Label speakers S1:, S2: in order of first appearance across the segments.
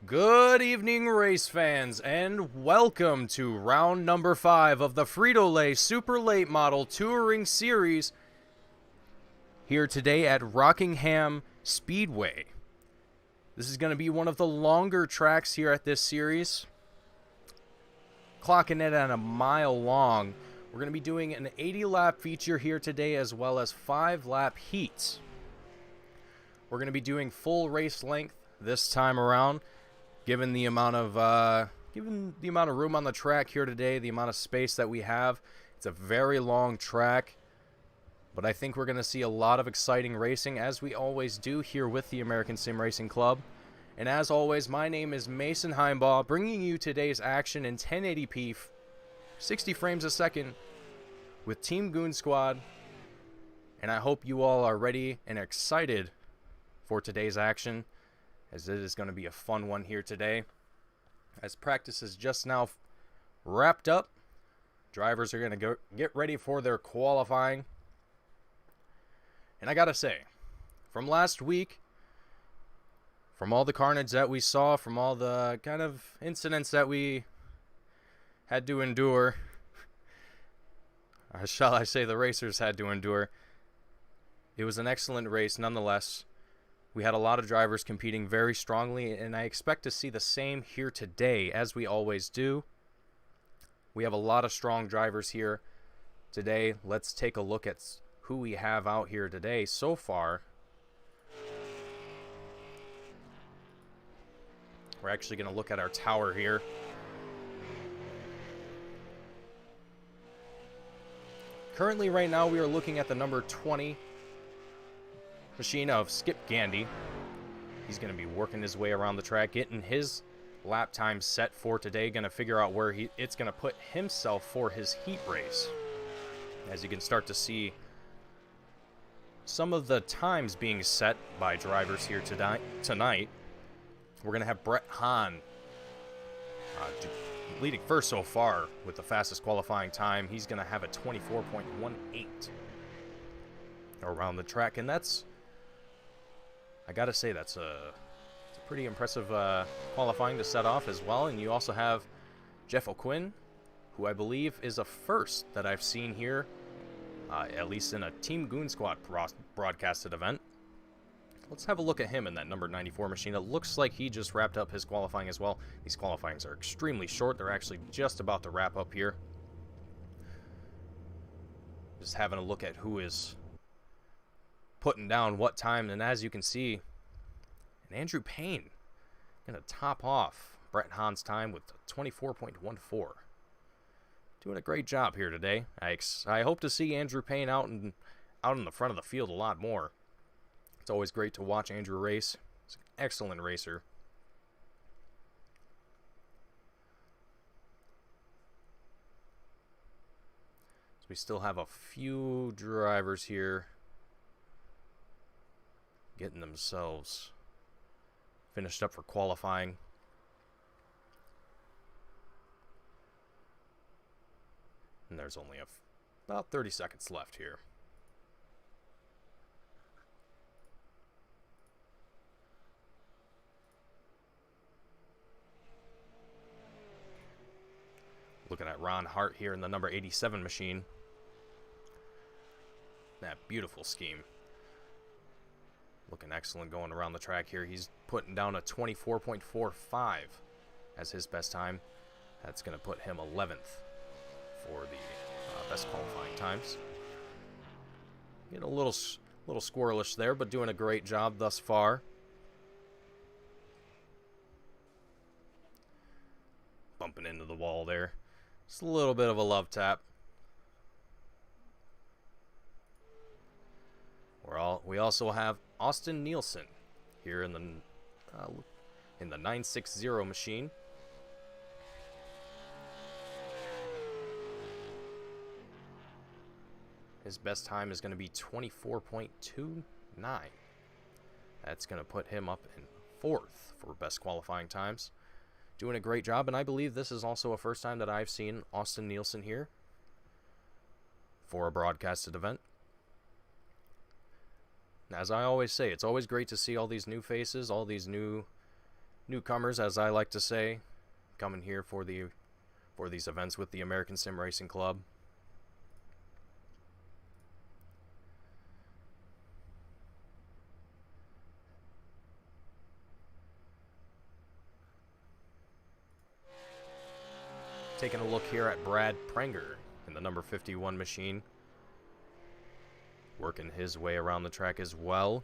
S1: Good evening, race fans, and welcome to round number 5 of the Frito Super Late Model Touring Series here today at Rockingham Speedway. This is going to be one of the longer tracks here at this series, clocking it at a mile long. We're going to be doing an 80-lap feature here today as well as 5-lap heats. We're going to be doing full race length this time around. Given the amount of room on the track here today, the amount of space that we have, it's a very long track. But I think we're going to see a lot of exciting racing, as we always do here with the American Sim Racing Club. And as always, my name is Mason Heimbaugh, bringing you today's action in 1080p, 60 frames a second, with Team Goon Squad. And I hope you all are ready and excited for today's action, as it is going to be a fun one here today. As practice is just now wrapped up, drivers are going to get ready for their qualifying. And I gotta say, from last week, from all the carnage that we saw, from all the kind of incidents that we had to endure, or shall I say the racers had to endure, it was an excellent race nonetheless. We had a lot of drivers competing very strongly, and I expect to see the same here today, as we always do. We have a lot of strong drivers here today. Let's take a look at who we have out here today so far. We're actually going to look at our tower here. Currently, right now, we are looking at the number 20 machine of Skip Gandy. He's going to be working his way around the track, getting his lap time set for today. Going to figure out where it's going to put himself for his heat race. As you can start to see some of the times being set by drivers here tonight. We're going to have Brett Hahn leading first so far with the fastest qualifying time. He's going to have a 24.18 around the track, and that's, I gotta say, it's a pretty impressive qualifying to set off as well. And you also have Jeff O'Quinn, who I believe is a first that I've seen here, at least in a Team Goon Squad broadcasted event. Let's have a look at him in that number 94 machine. It looks like he just wrapped up his qualifying as well. These qualifyings are extremely short. They're actually just about to wrap up here. Just having a look at who is putting down what time, and as you can see, Andrew Payne going to top off Brett Hahn's time with 24.14. Doing a great job here today. I hope to see Andrew Payne out in the front of the field a lot more. It's always great to watch Andrew race. He's an excellent racer. So we still have a few drivers here getting themselves finished up for qualifying. And there's only about 30 seconds left here. Looking at Ron Hart here in the number 87 machine. That beautiful scheme. Looking excellent going around the track here. He's putting down a 24.45 as his best time. That's going to put him 11th for the best qualifying times. Getting a little squirrelish there, but doing a great job thus far. Bumping into the wall there. Just a little bit of a love tap. We also have Austin Nielsen here in the 960 machine. His best time is going to be 24.29. That's going to put him up in 4th for best qualifying times. Doing a great job, and I believe this is also a first time that I've seen Austin Nielsen here for a broadcasted event. As I always say, it's always great to see all these new faces, all these new newcomers, as I like to say, coming here for these events with the American Sim Racing Club. Taking a look here at Brad Prenger in the number 51 machine. Working his way around the track as well.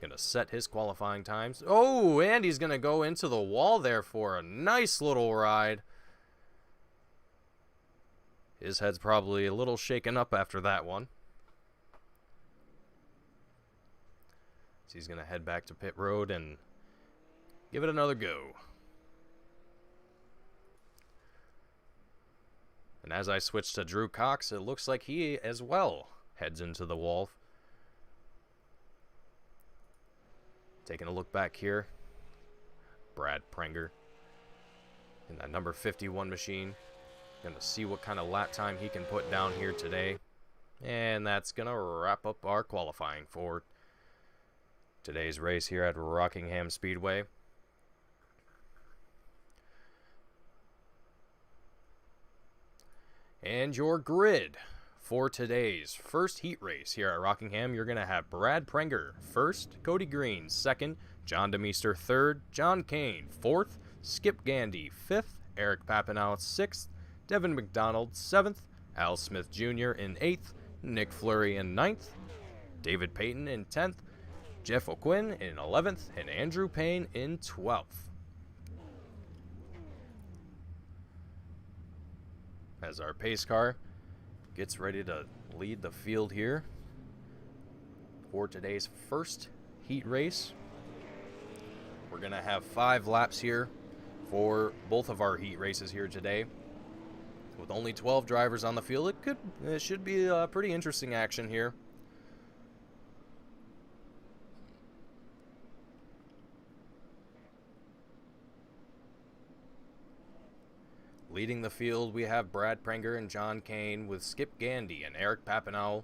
S1: Gonna set his qualifying times. Oh, and he's gonna go into the wall there for a nice little ride. His head's probably a little shaken up after that one. So he's gonna head back to pit road and give it another go. And as I switch to Drew Cox, it looks like he as well heads into the wall. Taking a look back here, Brad Prenger in that number 51 machine. Gonna see what kind of lap time he can put down here today. And that's gonna wrap up our qualifying for today's race here at Rockingham Speedway. And your grid for today's first heat race here at Rockingham, you're going to have Brad Prenger first, Cody Green second, John DeMeester third, John Kane fourth, Skip Gandy fifth, Eric Papinow sixth, Devin McDonald seventh, Al Smith Jr. in eighth, Nick Fleury in ninth, David Payton in 10th, Jeff O'Quinn in 11th, and Andrew Payne in 12th. As our pace car gets ready to lead the field here for today's first heat race. We're going to have 5 laps here for both of our heat races here today. With only 12 drivers on the field, it should be a pretty interesting action here. Leading the field, we have Brad Prenger and John Kane, with Skip Gandy and Eric Papinow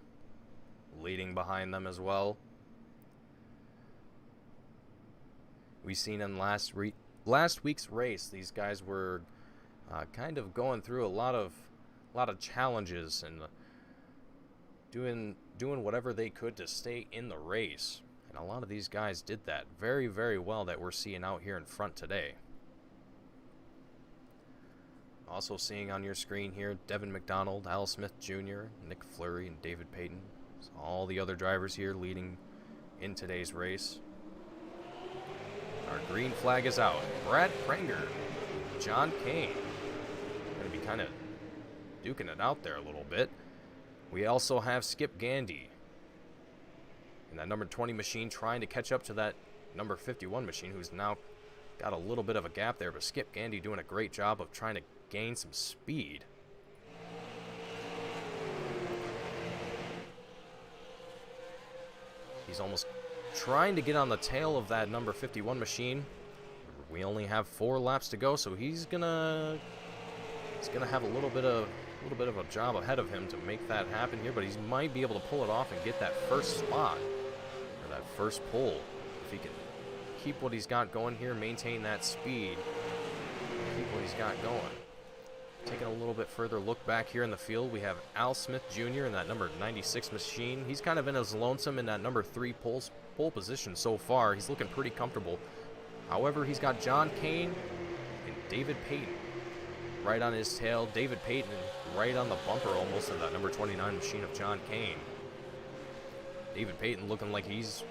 S1: leading behind them as well. We've seen in last week's race, these guys were kind of going through a lot of challenges and doing whatever they could to stay in the race. And a lot of these guys did that very, very well that we're seeing out here in front today. Also seeing on your screen here, Devin McDonald, Al Smith Jr., Nick Fleury, and David Payton. So all the other drivers here leading in today's race. Our green flag is out. Brad Prenger, John Kane. Going to be kind of duking it out there a little bit. We also have Skip Gandy in that number 20 machine trying to catch up to that number 51 machine, who's now got a little bit of a gap there, but Skip Gandy doing a great job of trying to gain some speed. He's almost trying to get on the tail of that number 51 machine. We only have 4 laps to go, so he's gonna have a little bit of a job ahead of him to make that happen here, but he might be able to pull it off and get that first spot or that first pole if he can keep what he's got going here, maintain that speed, keep what he's got going. Taking a little bit further look back here in the field, we have Al Smith Jr. in that number 96 machine. He's kind of in his lonesome in that number 3 pole position so far. He's looking pretty comfortable. However, he's got John Kane and David Payton right on his tail. David Payton right on the bumper almost of that number 29 machine of John Kane. David Payton looking like he's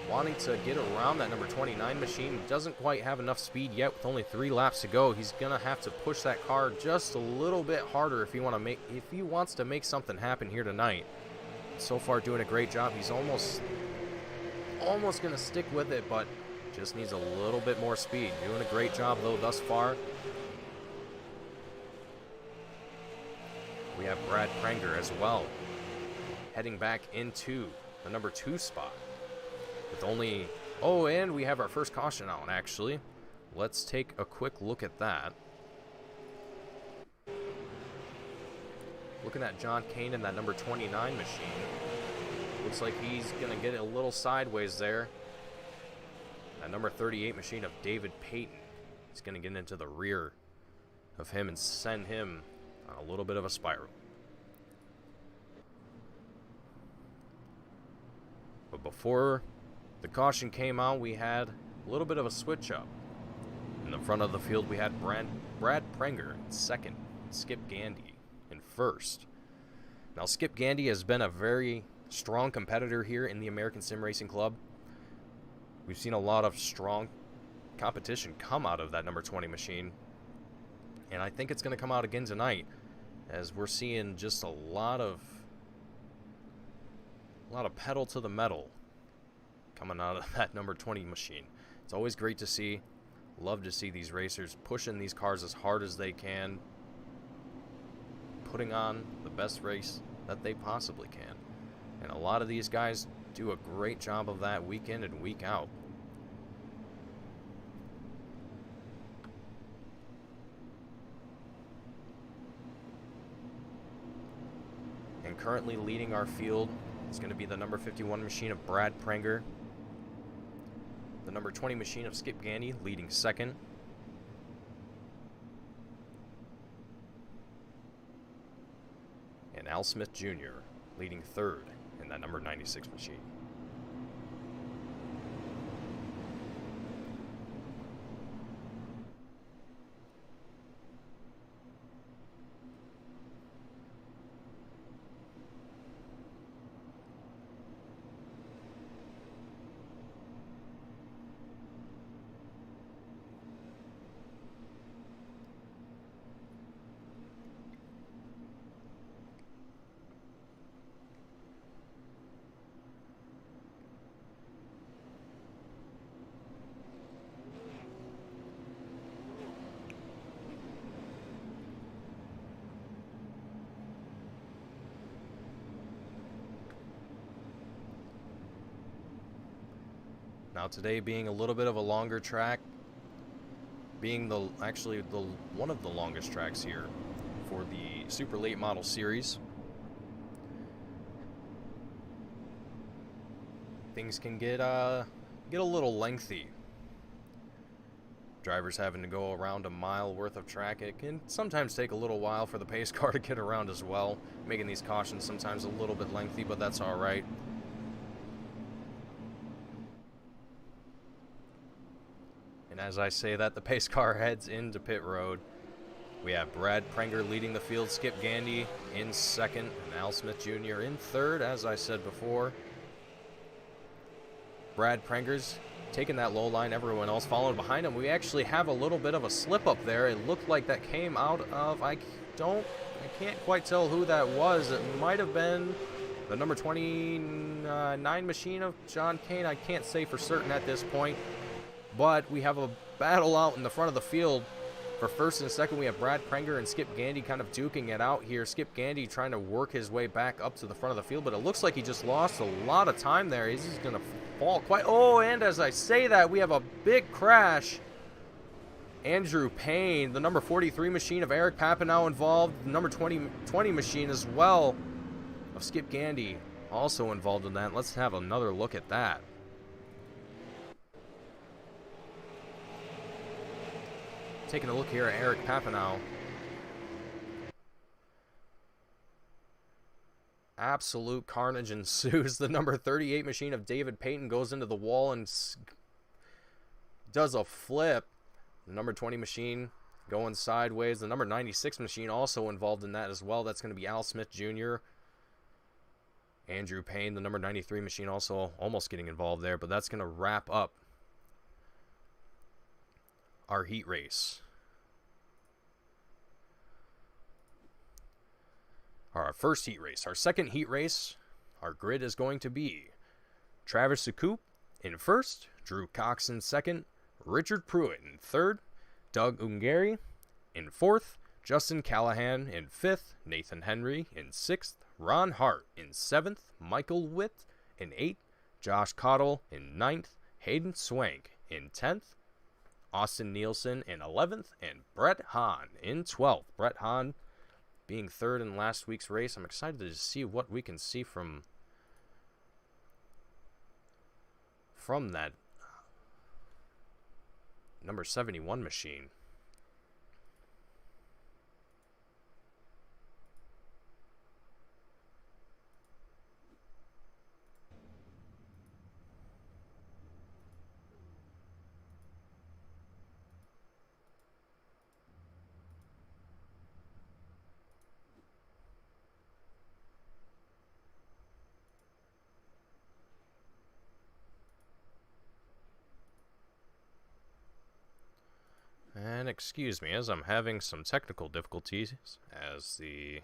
S1: wanting to get around that number 29 machine. Doesn't quite have enough speed yet with only 3 laps to go. He's gonna have to push that car just a little bit harder if he wants to make something happen here tonight. So far doing a great job. He's almost gonna stick with it, but just needs a little bit more speed. Doing a great job though thus far. We have Brad Prenger as well, heading back into the number 2 spot. With only... Oh, and we have our first caution out, actually. Let's take a quick look at that. Looking at John Kane in that number 29 machine. Looks like he's going to get a little sideways there. That number 38 machine of David Payton He's going to get into the rear of him and send him on a little bit of a spiral. But before the caution came out, we had a little bit of a switch up. In the front of the field, we had Brad Prenger in second, Skip Gandy in first. Now, Skip Gandy has been a very strong competitor here in the American Sim Racing Club. We've seen a lot of strong competition come out of that number 20 machine. And I think it's going to come out again tonight, as we're seeing just a lot of pedal to the metal coming out of that number 20 machine. It's always great to see. Love to see these racers pushing these cars as hard as they can, putting on the best race that they possibly can. And a lot of these guys do a great job of that week in and week out. And currently leading our field is going to be the number 51 machine of Brad Prenger. The number 20 machine of Skip Gandy leading second. And Al Smith Jr. leading third in that number 96 machine. Now today being a little bit of a longer track, being actually one of the longest tracks here for the Super Late Model Series, things can get a little lengthy. Drivers having to go around a mile worth of track, it can sometimes take a little while for the pace car to get around as well, making these cautions sometimes a little bit lengthy, but that's all right. And as I say that, the pace car heads into pit road. We have Brad Prenger leading the field, Skip Gandy in second, and Al Smith Jr. in third, as I said before. Brad Prenger's taking that low line, everyone else following behind him. We actually have a little bit of a slip up there. It looked like that came out of, I can't quite tell who that was. It might have been the number 29 machine of John Kane. I can't say for certain at this point. But we have a battle out in the front of the field. For first and second, we have Brad Prenger and Skip Gandy kind of duking it out here. Skip Gandy trying to work his way back up to the front of the field, but it looks like he just lost a lot of time there. He's just going to fall quite... Oh, and as I say that, we have a big crash. Andrew Payne, the number 43 machine of Eric Papineau involved. The number 20 machine as well of Skip Gandy also involved in that. Let's have another look at that. Taking a look here at Eric Papineau. Absolute carnage ensues. The number 38 machine of David Payton goes into the wall and does a flip. The number 20 machine going sideways. The number 96 machine also involved in that as well. That's going to be Al Smith Jr. Andrew Payne, the number 93 machine, also almost getting involved there. But that's going to wrap up our heat race. Our first heat race. Our second heat race, our grid is going to be Travis Sucoup in first, Drew Cox in second, Richard Pruitt in third, Doug Ungary in fourth, Justin Callahan in fifth, Nathan Henry in sixth, Ron Hart in seventh, Michael Witt in eighth, Josh Cottle in ninth, Hayden Swank in 10th, Austin Nielsen in 11th, and Brett Hahn in 12th. Brett Hahn being third in last week's race. I'm excited to see what we can see from number 71 machine. And excuse me as I'm having some technical difficulties as the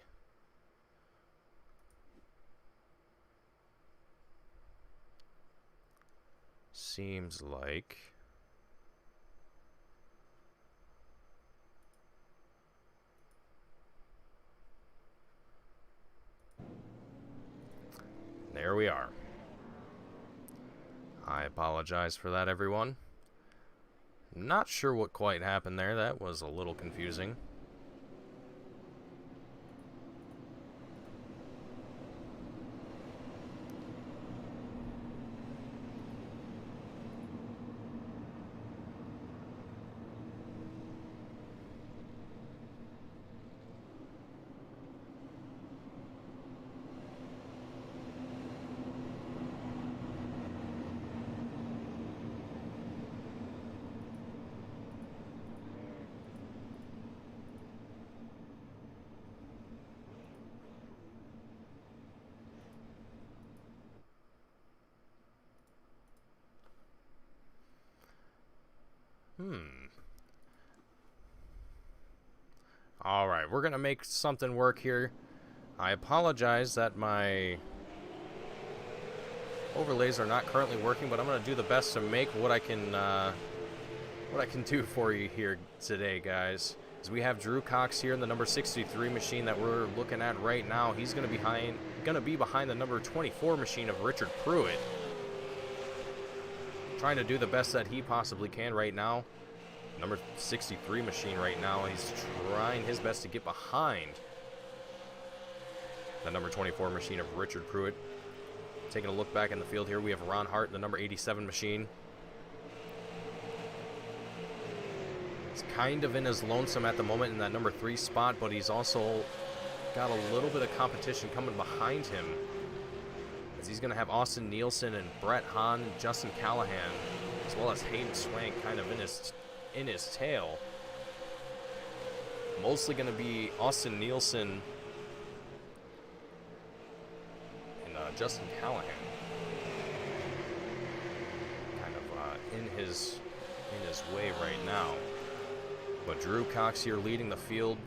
S1: seems like there we are. I apologize for that, everyone. Not sure what quite happened there. That was a little confusing. Alright, we're gonna make something work here. I apologize that my overlays are not currently working, but I'm gonna do the best to make what I can do for you here today, guys. As we have Drew Cox here in the number 63 machine that we're looking at right now. He's gonna be behind the number 24 machine of Richard Pruitt. Trying to do the best that he possibly can right now. Number 63 machine right now, he's trying his best to get behind the number 24 machine of Richard Pruitt. Taking a look back in the field here, we have Ron Hart in the number 87 machine. He's kind of in his lonesome at the moment in that number 3 spot, but he's also got a little bit of competition coming behind him, as he's going to have Austin Nielsen and Brett Hahn and Justin Callahan, as well as Hayden Swank kind of in his tail. Mostly going to be Austin Nielsen and Justin Callahan kind of in his way right now. But Drew Cox here leading the field,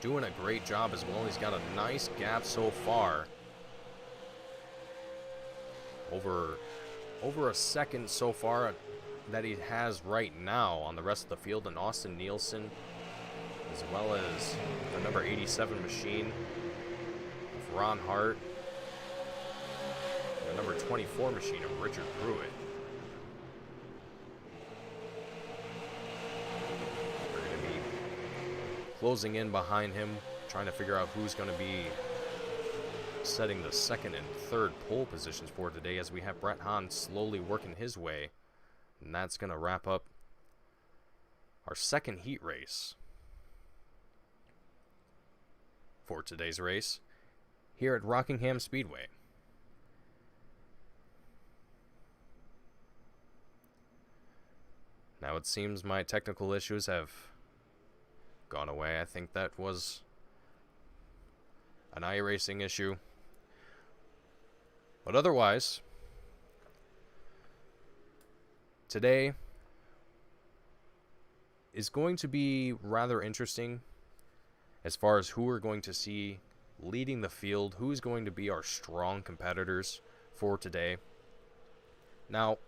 S1: doing a great job as well. He's got a nice gap so far, over a second so far that he has right now on the rest of the field, and Austin Nielsen, as well as the number 87 machine of Ron Hart, and the number 24 machine of Richard Pruitt. We're going to be closing in behind him, trying to figure out who's going to be setting the second and third pole positions for today, as we have Brett Hahn slowly working his way. And that's going to wrap up our second heat race for today's race here at Rockingham Speedway. Now it seems my technical issues have gone away. I think that was an iRacing issue. But otherwise, today is going to be rather interesting as far as who we're going to see leading the field, who's going to be our strong competitors for today. Now,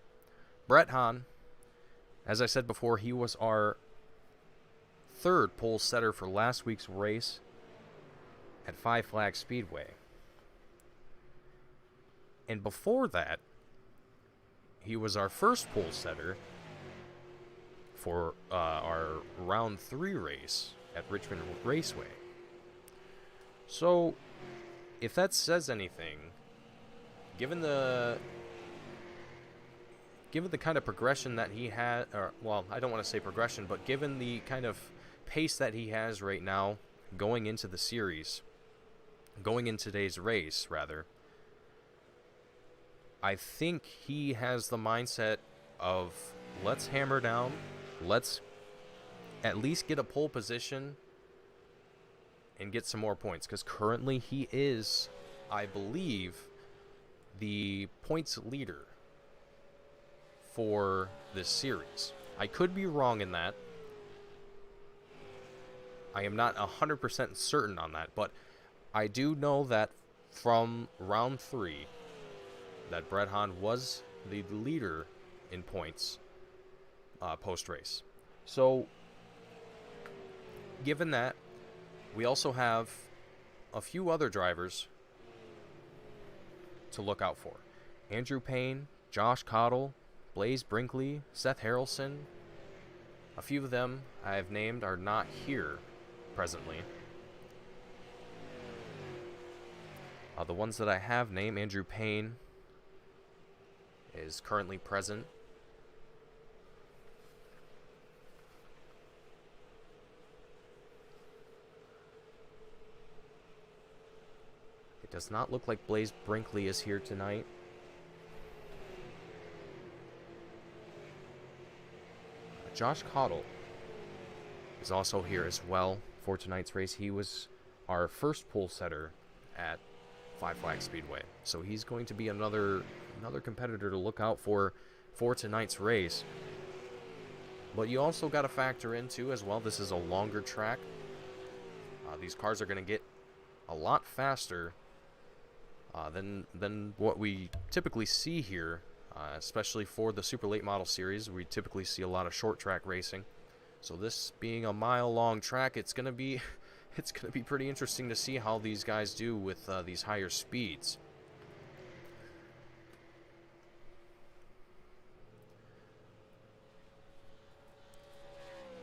S1: Brett Hahn, as I said before, he was our third pole setter for last week's race at Five Flags Speedway. And before that, he was our first pole setter for our round 3 race at Richmond Raceway. So, if that says anything, given the given the kind of progression that he had, or, well, I don't want to say progression, but given the kind of pace that he has right now going into the series, going in today's race, rather, I think he has the mindset of, let's hammer down, let's at least get a pole position and get some more points, because currently he is, I believe, the points leader for this series. I could be wrong in that. I am not 100% certain on that, but I do know that from round 3 that Brett Hahn was the leader in points post-race. So, given that, we also have a few other drivers to look out for. Andrew Payne, Josh Cottle, Blaze Brinkley, Seth Harrelson. A few of them I have named are not here presently. The ones that I have named, Andrew Payne is currently present. It does not look like Blaze Brinkley is here tonight. Josh Cottle is also here as well for tonight's race. He was our first pole setter at Five Flags Speedway, so he's going to be another competitor to look out for tonight's race. But you also got to factor into as well, this is a longer track. These cars are going to get a lot faster than what we typically see here, especially for the super late model series. We typically see a lot of short track racing. So this being a mile-long track, it's gonna be pretty interesting to see how these guys do with these higher speeds.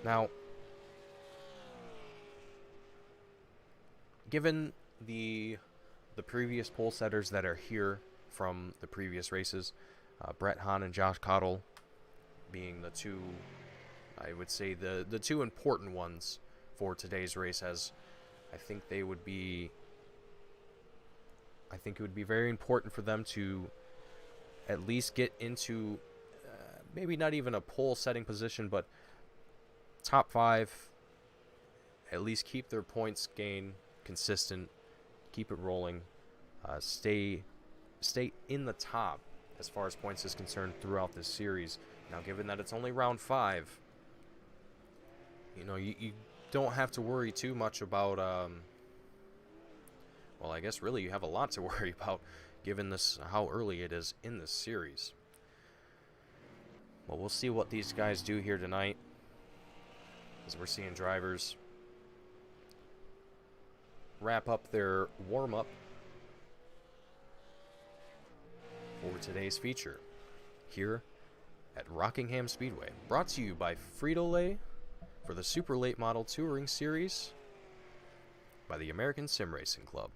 S1: Now, given the previous pole setters that are here from the previous races, Brett Hahn and Josh Cottle being the two, I would say the two important ones for today's race, as I think it would be very important for them to at least get into maybe not even a pole setting position, but top 5, at least keep their points gain consistent, keep it rolling, stay in the top as far as points is concerned throughout this series. Now, given that it's only round 5, you don't have to worry too much about, well, I guess really you have a lot to worry about given this how early it is in this series. Well, we'll see what these guys do here tonight, as we're seeing drivers wrap up their warm-up for today's feature here at Rockingham Speedway. Brought to you by Frito for the Super Late Model Touring Series by the American Sim Racing Club.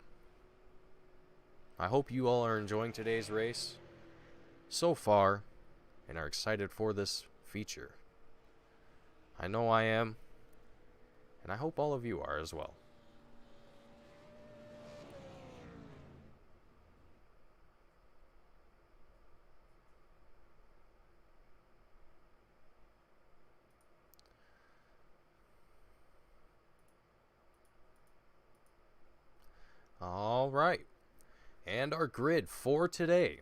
S1: I hope you all are enjoying today's race so far and are excited for this feature. I know I am, and I hope all of you are as well. All right, and our grid for today.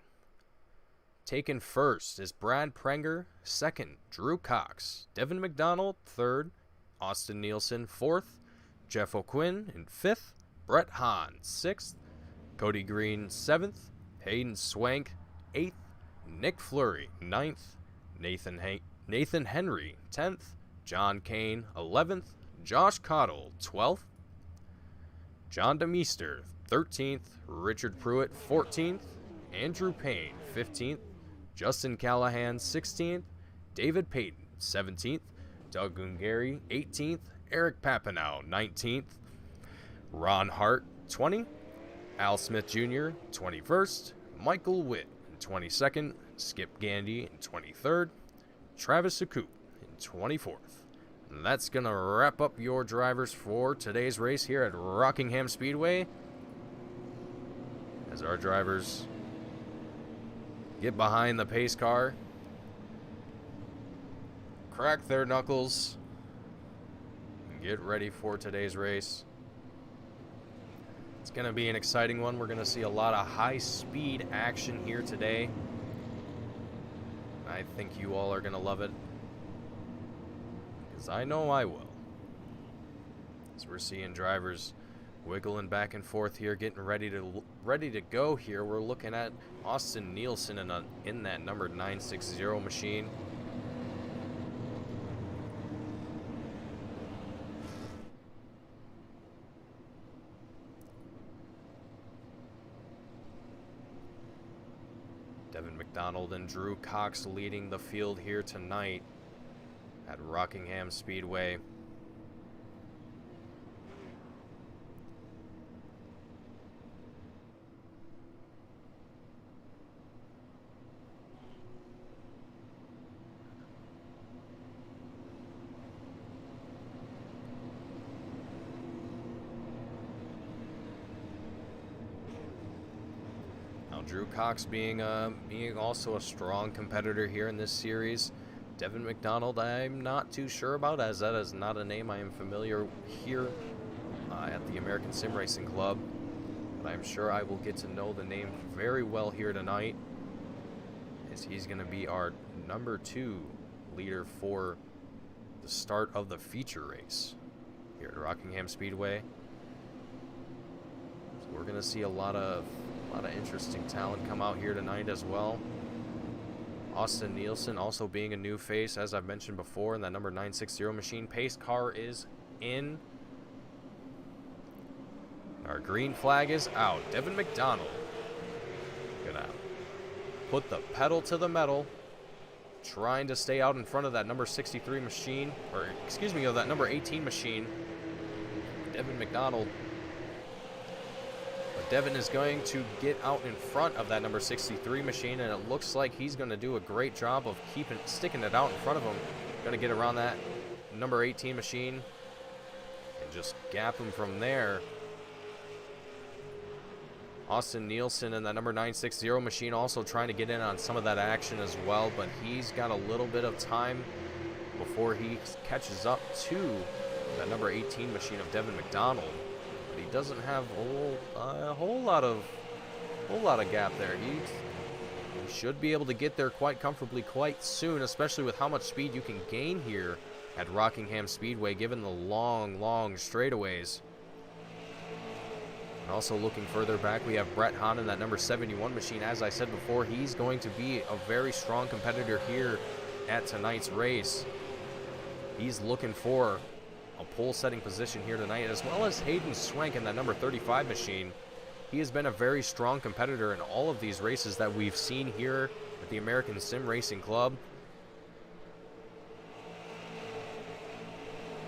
S1: Taken first is Brad Prenger, second, Drew Cox, Devin McDonald, third, Austin Nielsen, fourth, Jeff O'Quinn in fifth, Brett Hahn, sixth, Cody Green, seventh, Hayden Swank, eighth, Nick Fleury, ninth, Nathan Henry, 10th, John Kane, 11th, Josh Cottle, 12th, John DeMeester, 13th, Richard Pruitt, 14th, Andrew Payne, 15th, Justin Callahan, 16th, David Payton, 17th, Doug Ungary, 18th, Eric Papineau, 19th, Ron Hart, 20th, Al Smith Jr., 21st, Michael Witt, in 22nd, Skip Gandy in 23rd, Travis Sacoup in 24th. And that's going to wrap up your drivers for today's race here at Rockingham Speedway, as our drivers get behind the pace car, crack their knuckles, and get ready for today's race. It's going to be an exciting one. We're going to see a lot of high-speed action here today. I think you all are going to love it, because I know I will. As we're seeing drivers wiggling back and forth here, getting ready to go here. We're looking at Austin Nielsen in that number 960 machine. Devin McDonald and Drew Cox leading the field here tonight at Rockingham Speedway. Drew Cox being also a strong competitor here in this series. Devin McDonald, I'm not too sure about, as that is not a name I am familiar here at the American Sim Racing Club. But I'm sure I will get to know the name very well here tonight, as he's going to be our number 2 leader for the start of the feature race here at Rockingham Speedway. So we're going to see a lot of interesting talent come out here tonight as well. Austin Nielsen also being a new face, as I've mentioned before, in that number 960 machine. Pace car is in. Our green flag is out. Devin McDonald gonna put the pedal to the metal, trying to stay out in front of that number 63 machine, or excuse me, of that number 18 machine. Devin McDonald. Devin is going to get out in front of that number 63 machine, and it looks like he's going to do a great job of sticking it out in front of him. Going to get around that number 18 machine and just gap him from there. Austin Nielsen and that number 960 machine also trying to get in on some of that action as well, but he's got a little bit of time before he catches up to that number 18 machine of Devin McDonald. He doesn't have a whole lot of gap there. He should be able to get there quite comfortably quite soon, especially with how much speed you can gain here at Rockingham Speedway, given the long straightaways. And also looking further back, we have Brett Hahn in that number 71 machine. As I said before, he's going to be a very strong competitor here at tonight's race. He's looking for a pole setting position here tonight, as well as Hayden Swank in that number 35 machine. He has been a very strong competitor in all of these races that we've seen here at the American Sim Racing Club.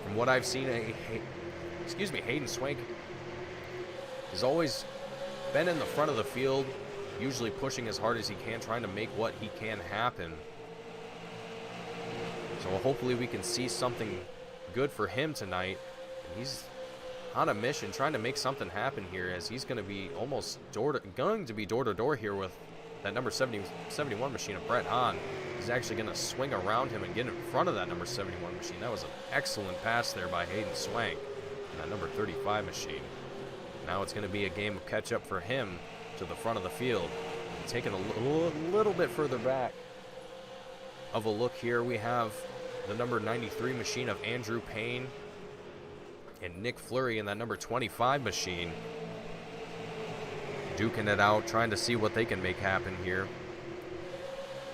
S1: From what I've seen, Hayden Swank has always been in the front of the field, usually pushing as hard as he can, trying to make what he can happen. So hopefully we can see something good for him tonight. He's on a mission trying to make something happen here, as he's going to be almost door to door here with that number 71 machine of Brett Hahn. He's actually going to swing around him and get in front of that number 71 machine. That was an excellent pass there by Hayden Swank and that number 35 machine. Now it's going to be a game of catch up for him to the front of the field. And taking a little bit further back of a look here, we have the number 93 machine of Andrew Payne and Nick Fleury in that number 25 machine, duking it out, trying to see what they can make happen here.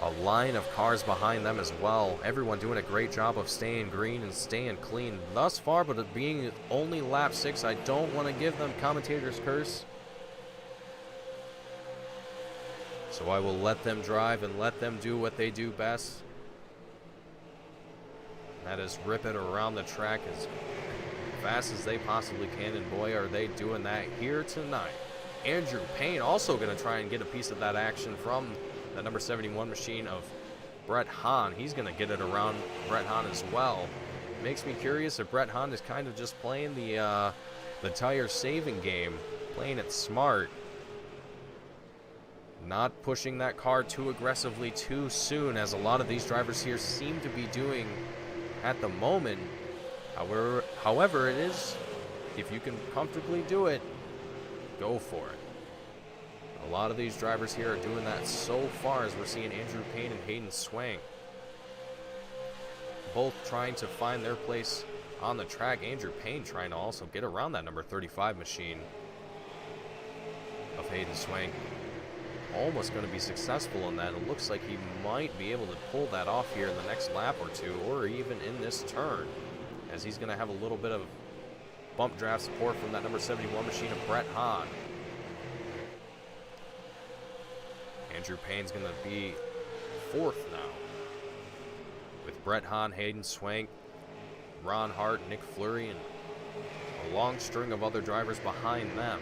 S1: A line of cars behind them as well. Everyone doing a great job of staying green and staying clean thus far, but it being only lap 6, I don't want to give them commentator's curse. So I will let them drive and let them do what they do best. That is rip it around the track as fast as they possibly can, and boy, are they doing that here tonight. Andrew Payne also going to try and get a piece of that action from that number 71 machine of Brett Hahn. He's going to get it around Brett Hahn as well. Makes me curious if Brett Hahn is kind of just playing the tire saving game, playing it smart, not pushing that car too aggressively too soon, as a lot of these drivers here seem to be doing at the moment. However, it is, if you can comfortably do it, go for it. A lot of these drivers here are doing that so far, as we're seeing Andrew Payne and Hayden Swank both trying to find their place on the track. Andrew Payne trying to also get around that number 35 machine of Hayden Swank. Almost going to be successful in that. It looks like he might be able to pull that off here in the next lap or two, or even in this turn, as he's going to have a little bit of bump draft support from that number 71 machine of Brett Hahn. Andrew Payne's going to be fourth now, with Brett Hahn, Hayden Swank, Ron Hart, Nick Fleury, and a long string of other drivers behind them.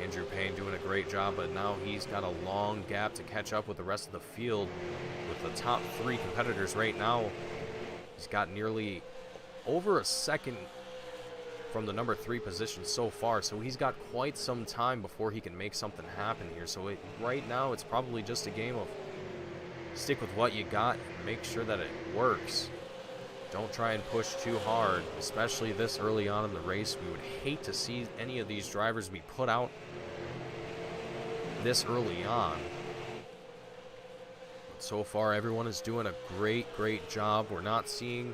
S1: Andrew Payne doing a great job, but now he's got a long gap to catch up with the rest of the field. With the top three competitors right now, he's got nearly over a second from the number 3 position so far, so he's got quite some time before he can make something happen here. So right now it's probably just a game of stick with what you got and make sure that it works. Don't try and push too hard, especially this early on in the race. We would hate to see any of these drivers be put out this early on. But so far, everyone is doing a great job. We're not seeing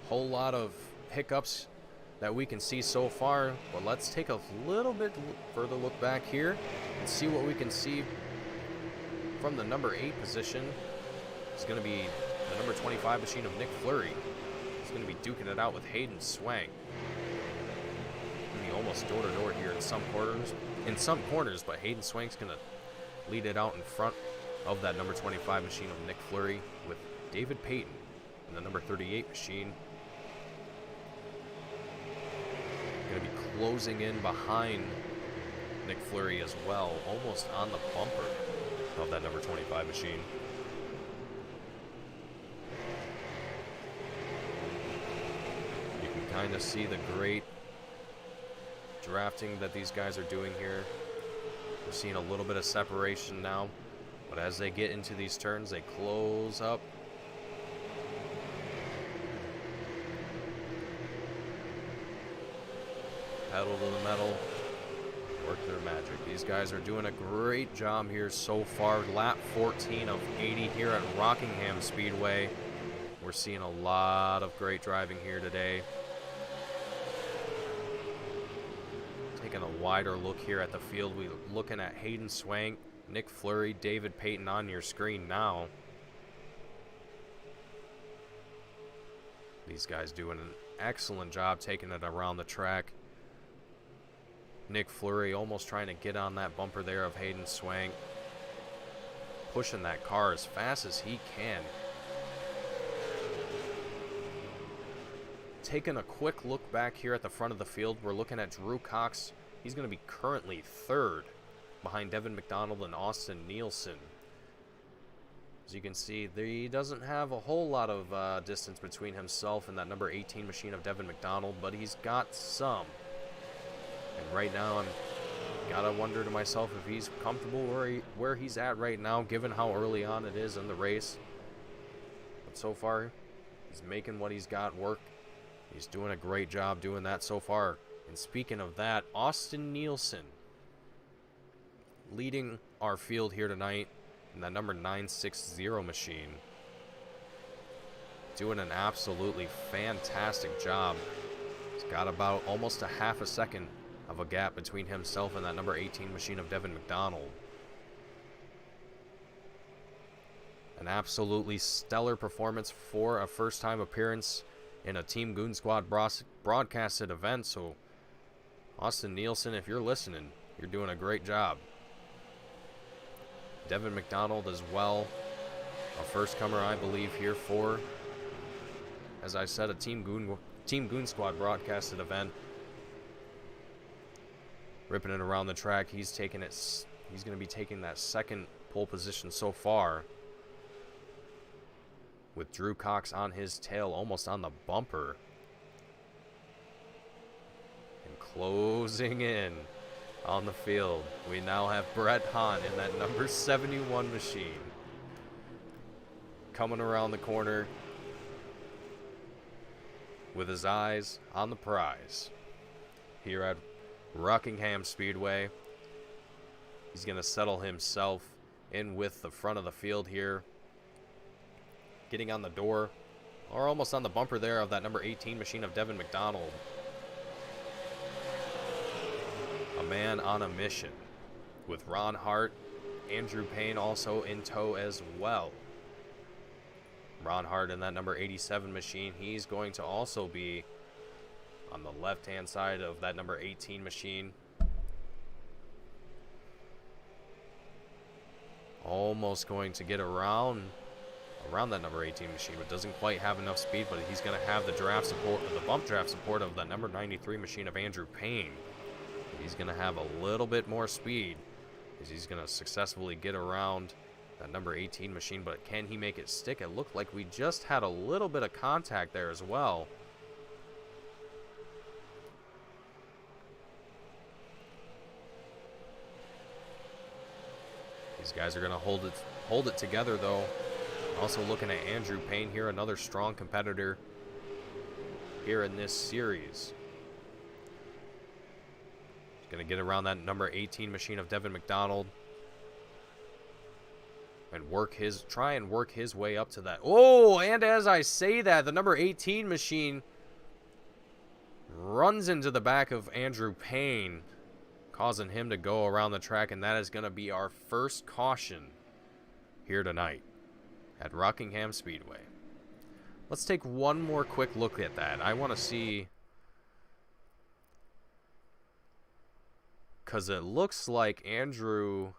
S1: a whole lot of hiccups that we can see so far, but let's take a little bit further look back here and see what we can see from the number 8 position. It's going to be the number 25 machine of Nick Fleury. He's going to be duking it out with Hayden Swank. Going to be almost door-to-door here in some corners, but Hayden Swank's going to lead it out in front of that number 25 machine of Nick Fleury, with David Payton and the number 38 machine going to be closing in behind Nick Fleury as well, almost on the bumper of that number 25 machine. You can kind of see the great drafting that these guys are doing here. We're seeing a little bit of separation now, but as they get into these turns, they close up. Pedal to the metal, work their magic. These guys are doing a great job here so far. Lap 14 of 80 here at Rockingham Speedway. We're seeing a lot of great driving here today. Taking a wider look here at the field, we're looking at Hayden Swank, Nick Fleury, David Payton on your screen now. These guys doing an excellent job taking it around the track. Nick Fleury almost trying to get on that bumper there of Hayden Swank, pushing that car as fast as he can. Taking a quick look back here at the front of the field, we're looking at Drew Cox. He's going to be currently third behind Devin McDonald and Austin Nielsen. As you can see, he doesn't have a whole lot of distance between himself and that number 18 machine of Devin McDonald, but he's got some. And right now, I'm gotta wonder to myself if he's comfortable where he's at right now, given how early on it is in the race. But so far, he's making what he's got work. He's doing a great job doing that so far. And speaking of that, Austin Nielsen leading our field here tonight in that number 960 machine. Doing an absolutely fantastic job. He's got about almost a half a second of a gap between himself and that number 18 machine of Devin McDonald. An absolutely stellar performance for a first-time appearance in a Team Goon Squad broadcasted event. So, Austin Nielsen, if you're listening, you're doing a great job. Devin McDonald as well, a first-comer, I believe, here for, as I said, a Team Goon Squad broadcasted event. Ripping it around the track. He's taking it He's going to be taking that second pole position so far, with Drew Cox on his tail, almost on the bumper. And closing in on the field, we now have Brett Hahn in that number 71 machine. Coming around the corner with his eyes on the prize. Here at Rockingham Speedway, he's going to settle himself in with the front of the field here. Getting on the door, or almost on the bumper there, of that number 18 machine of Devin McDonald. A man on a mission, with Ron Hart, Andrew Payne also in tow as well. Ron Hart in that number 87 machine, he's going to also be on the left-hand side of that number 18 machine. Almost going to get around that number 18 machine, but doesn't quite have enough speed. But he's going to have the draft support, the bump draft support of the number 93 machine of Andrew Payne. He's going to have a little bit more speed, as he's going to successfully get around that number 18 machine. But can he make it stick? It looked like we just had a little bit of contact there as well. These guys are going to hold it together, though. Also looking at Andrew Payne here, another strong competitor here in this series. He's going to get around that number 18 machine of Devin McDonald and try and work his way up to that. Oh, and as I say that, the number 18 machine runs into the back of Andrew Payne, causing him to go around the track, and that is going to be our first caution here tonight at Rockingham Speedway. Let's take one more quick look at that. I want to see, because it looks like Andrew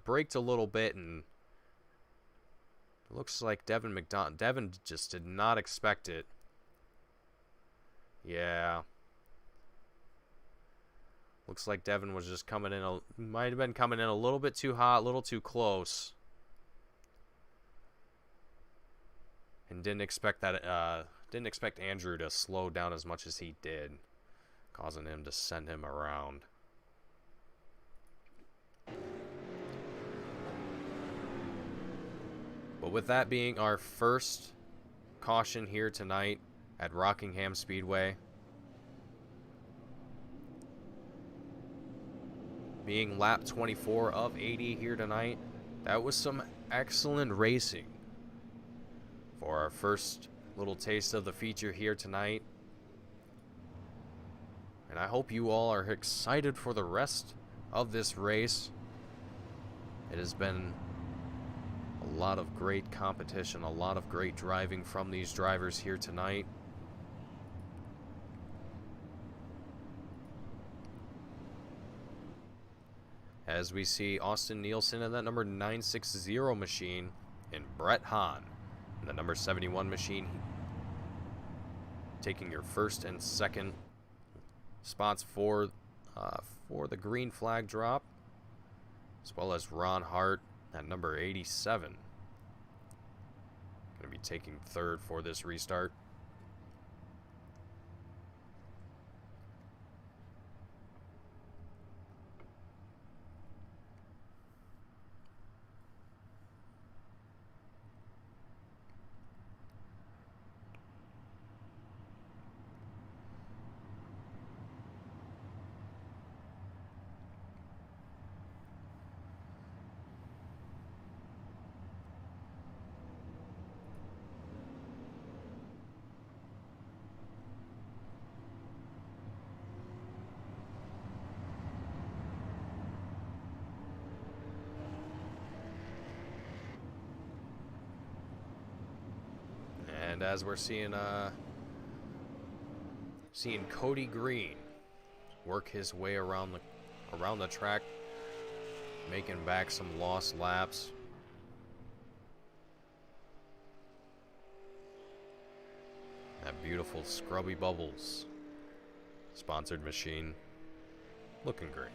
S1: braked a little bit, and it looks like Devin just did not expect it. Yeah. Looks like Devin was just coming in, might have been coming in a little bit too hot, a little too close. And didn't expect Andrew to slow down as much as he did, causing him to send him around. But with that being our first caution here tonight at Rockingham Speedway, being lap 24 of 80 here tonight, that was some excellent racing for our first little taste of the feature here tonight. And I hope you all are excited for the rest of this race. It has been a lot of great competition, a lot of great driving from these drivers here tonight. As we see Austin Nielsen in that number 960 machine, and Brett Hahn in the number 71 machine, taking your first and second spots for the green flag drop, as well as Ron Hart at number 87. Going to be taking third for this restart. And as we're seeing Cody Green work his way around the track, making back some lost laps. That beautiful Scrubby Bubbles sponsored machine. Looking great.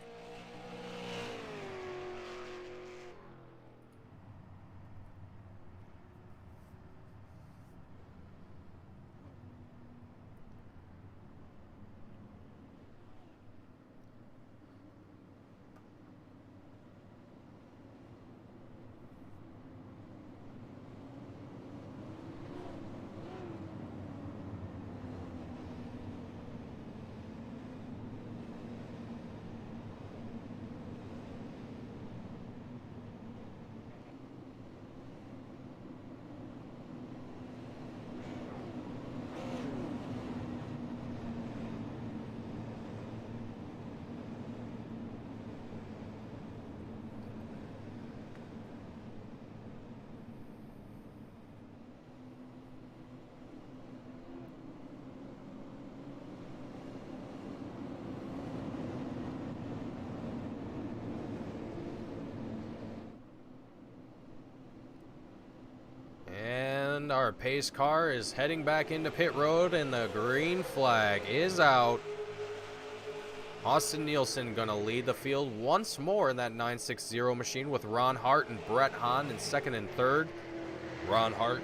S1: And our pace car is heading back into pit road, and the green flag is out. Austin Nielsen gonna lead the field once more in that 960 machine, with Ron Hart and Brett Hahn in second and third. Ron Hart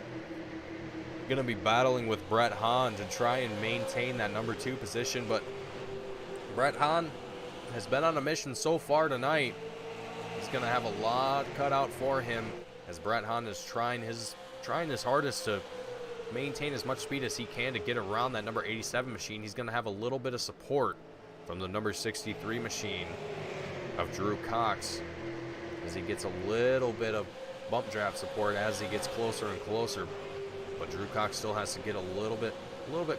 S1: gonna be battling with Brett Hahn to try and maintain that number 2 position, but Brett Hahn has been on a mission so far tonight. He's gonna have a lot cut out for him, as Brett Hahn is trying his hardest to maintain as much speed as he can to get around that number 87 machine. He's going to have a little bit of support from the number 63 machine of Drew Cox, as he gets a little bit of bump draft support as he gets closer and closer. But Drew Cox still has to get a little bit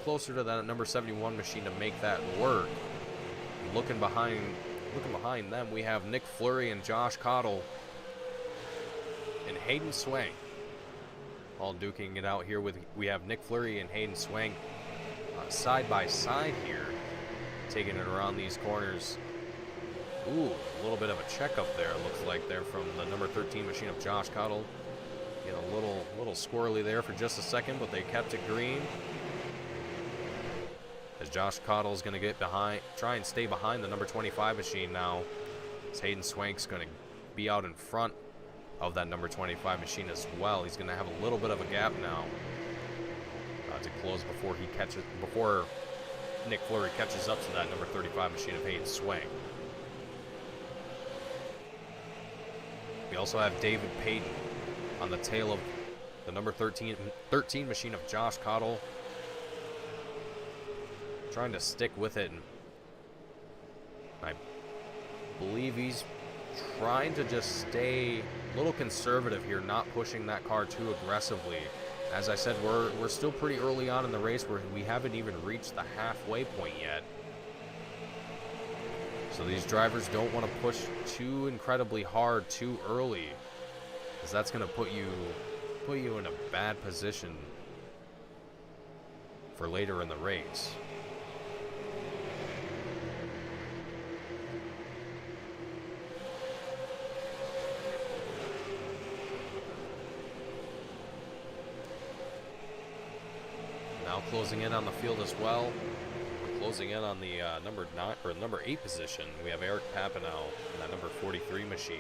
S1: closer to that number 71 machine to make that work. Looking behind them, we have Nick Fleury and Josh Cottle and Hayden Swang all duking it out here. We have Nick Fleury and Hayden Swang side by side here, taking it around these corners. Ooh, a little bit of a checkup there, it looks like, there from the number 13 machine of Josh Cottle. Get a little squirrely there for just a second, but they kept it green. As Josh Cottle is going to get behind, try and stay behind the number 25 machine now. As Hayden Swank's going to be out in front of that number 25 machine as well. He's going to have a little bit of a gap now to close before Nick Fleury catches up to that number 35 machine of Hayden Swang. We also have David Payton on the tail of the number 13 machine of Josh Cottle, trying to stick with it, and I believe he's trying to just stay a little conservative here, not pushing that car too aggressively. As I said, we're still pretty early on in the race, where we haven't even reached the halfway point yet. So these drivers don't want to push too incredibly hard too early, because that's going to put you in a bad position for later in the race. Now closing in on the field as well. We're closing in on the number 8 position. We have Eric Papanow in that number 43 machine,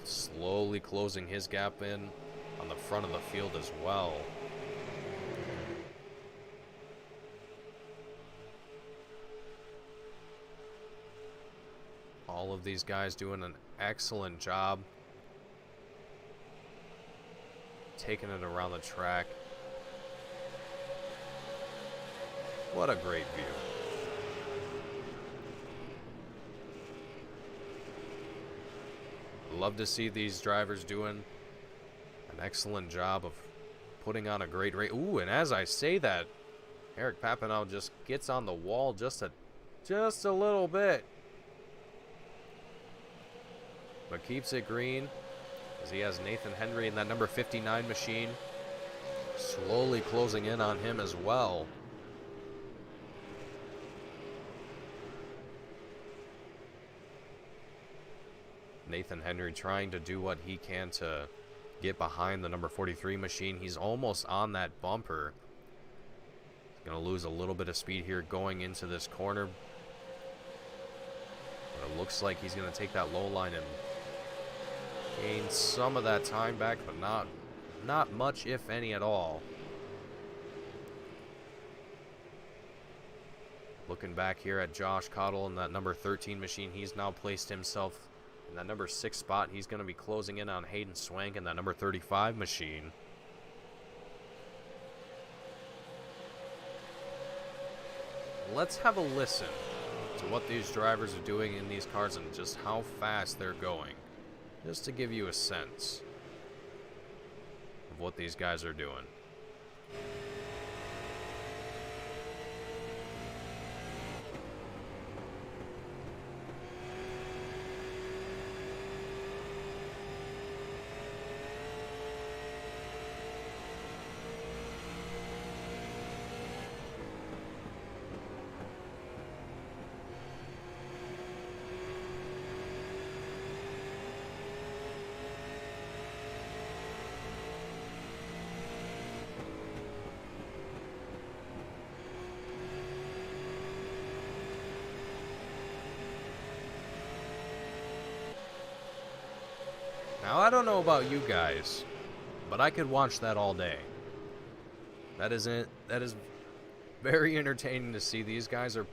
S1: slowly closing his gap in on the front of the field as well. All of these guys doing an excellent job taking it around the track. What a great view. Love to see these drivers doing an excellent job of putting on a great race. Ooh, and as I say that, Eric Papanow just gets on the wall just a little bit, but keeps it green, as he has Nathan Henry in that number 59 machine slowly closing in on him as well. Nathan Henry trying to do what he can to get behind the number 43 machine. He's almost on that bumper. He's going to lose a little bit of speed here going into this corner. It looks like he's going to take that low line and gain some of that time back, but not much, if any, at all. Looking back here at Josh Cottle in that number 13 machine, he's now placed himself in that number 6 spot. He's going to be closing in on Hayden Swank in that number 35 machine. Let's have a listen to what these drivers are doing in these cars and just how fast they're going, just to give you a sense of what these guys are doing. Now, I don't know about you guys, but I could watch that all day. That is very entertaining to see. These guys are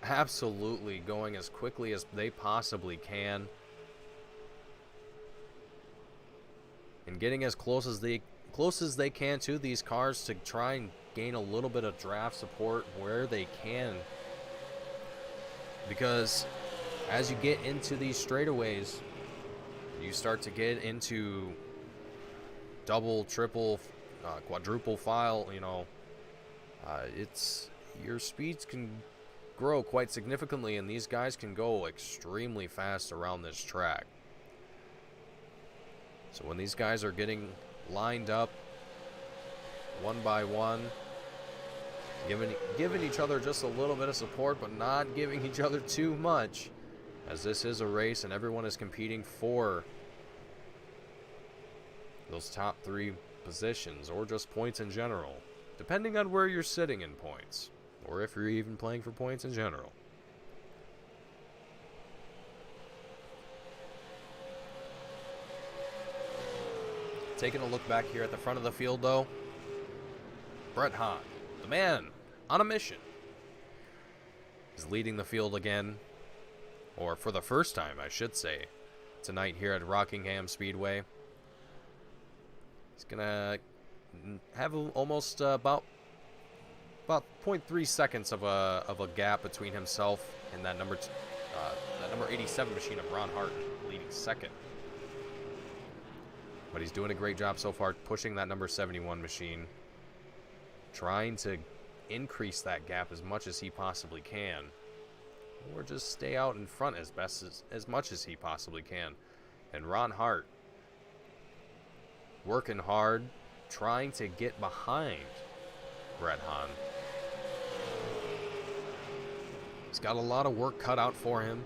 S1: absolutely going as quickly as they possibly can and getting as close as they can to these cars to try and gain a little bit of draft support where they can. Because as you get into these straightaways, you start to get into double, triple, quadruple file, you know, your speeds can grow quite significantly, and these guys can go extremely fast around this track. So when these guys are getting lined up one by one, giving each other just a little bit of support, but not giving each other too much, as this is a race and everyone is competing for those top 3 positions, or just points in general, depending on where you're sitting in points, or if you're even playing for points in general. Taking a look back here at the front of the field, though, Brett Hahn, the man on a mission, is leading the field again, or for the first time, I should say, tonight here at Rockingham Speedway. He's gonna have almost about 0.3 seconds of a gap between himself and that number 87 machine of Ron Hart, leading second. But he's doing a great job so far, pushing that number 71 machine, trying to increase that gap as much as he possibly can, or just stay out in front as much as he possibly can. And Ron Hart, working hard, trying to get behind Brett Hahn. He's got a lot of work cut out for him.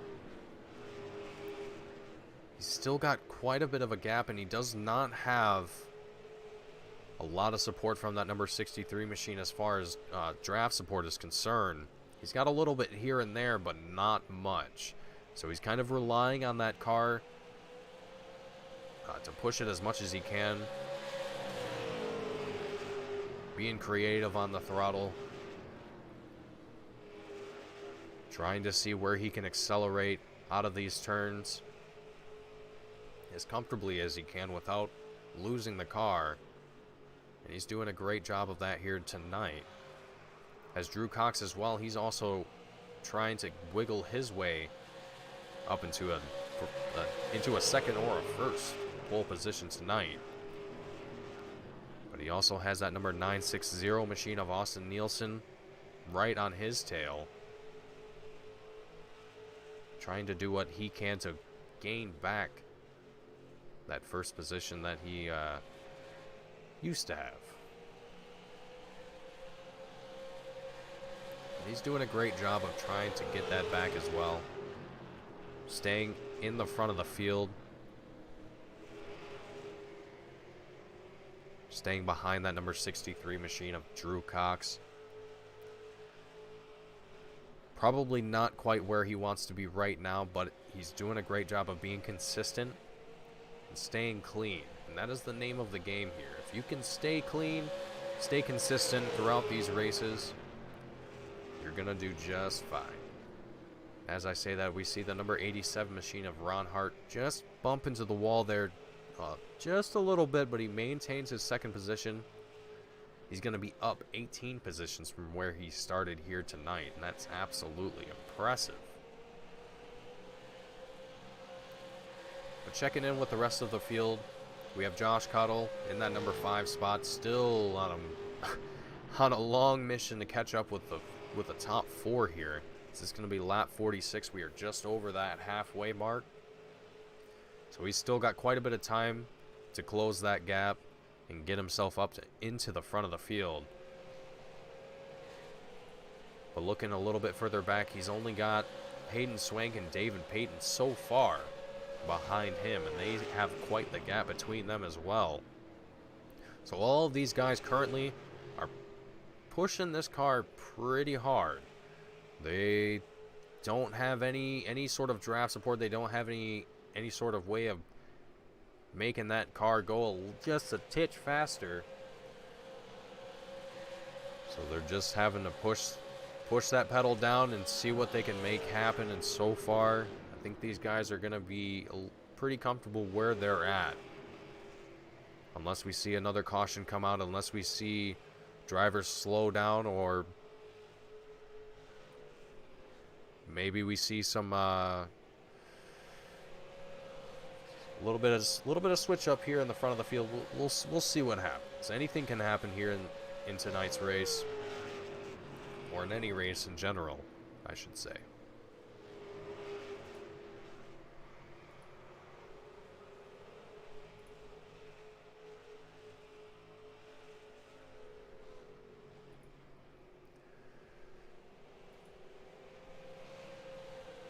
S1: He's still got quite a bit of a gap, and he does not have a lot of support from that number 63 machine as far as draft support is concerned. He's got a little bit here and there, but not much. So he's kind of relying on that car to push it as much as he can. Being creative on the throttle. Trying to see where he can accelerate out of these turns as comfortably as he can without losing the car. And he's doing a great job of that here tonight. As Drew Cox as well, he's also trying to wiggle his way up into a second or a first pole position tonight. But he also has that number 960 machine of Austin Nielsen right on his tail, trying to do what he can to gain back that first position that he used to have. He's doing a great job of trying to get that back as well. Staying in the front of the field. Staying behind that number 63 machine of Drew Cox. Probably not quite where he wants to be right now, but he's doing a great job of being consistent and staying clean. And that is the name of the game here. If you can stay clean, stay consistent throughout these races, you're going to do just fine. As I say that, we see the number 87 machine of Ron Hart just bump into the wall there just a little bit, but he maintains his second position. He's going to be up 18 positions from where he started here tonight, and that's absolutely impressive. But checking in with the rest of the field, we have Josh Cottle in that number 5 spot, still on a long mission to catch up with the top 4 here. This is going to be lap 46. We are just over that halfway mark. So he's still got quite a bit of time to close that gap and get himself up into the front of the field. But looking a little bit further back, he's only got Hayden Swank and David Payton so far behind him, and they have quite the gap between them as well. So all of these guys currently are pushing this car pretty hard. They don't have any sort of draft support. They don't have any sort of way of making that car go just a titch faster. So they're just having to push that pedal down and see what they can make happen. And so far, I think these guys are going to be pretty comfortable where they're at. Unless we see another caution come out, unless we see drivers slow down, or maybe we see some little bit of switch up here in the front of the field. We'll see what happens. Anything can happen here in tonight's race, or in any race in general, I should say.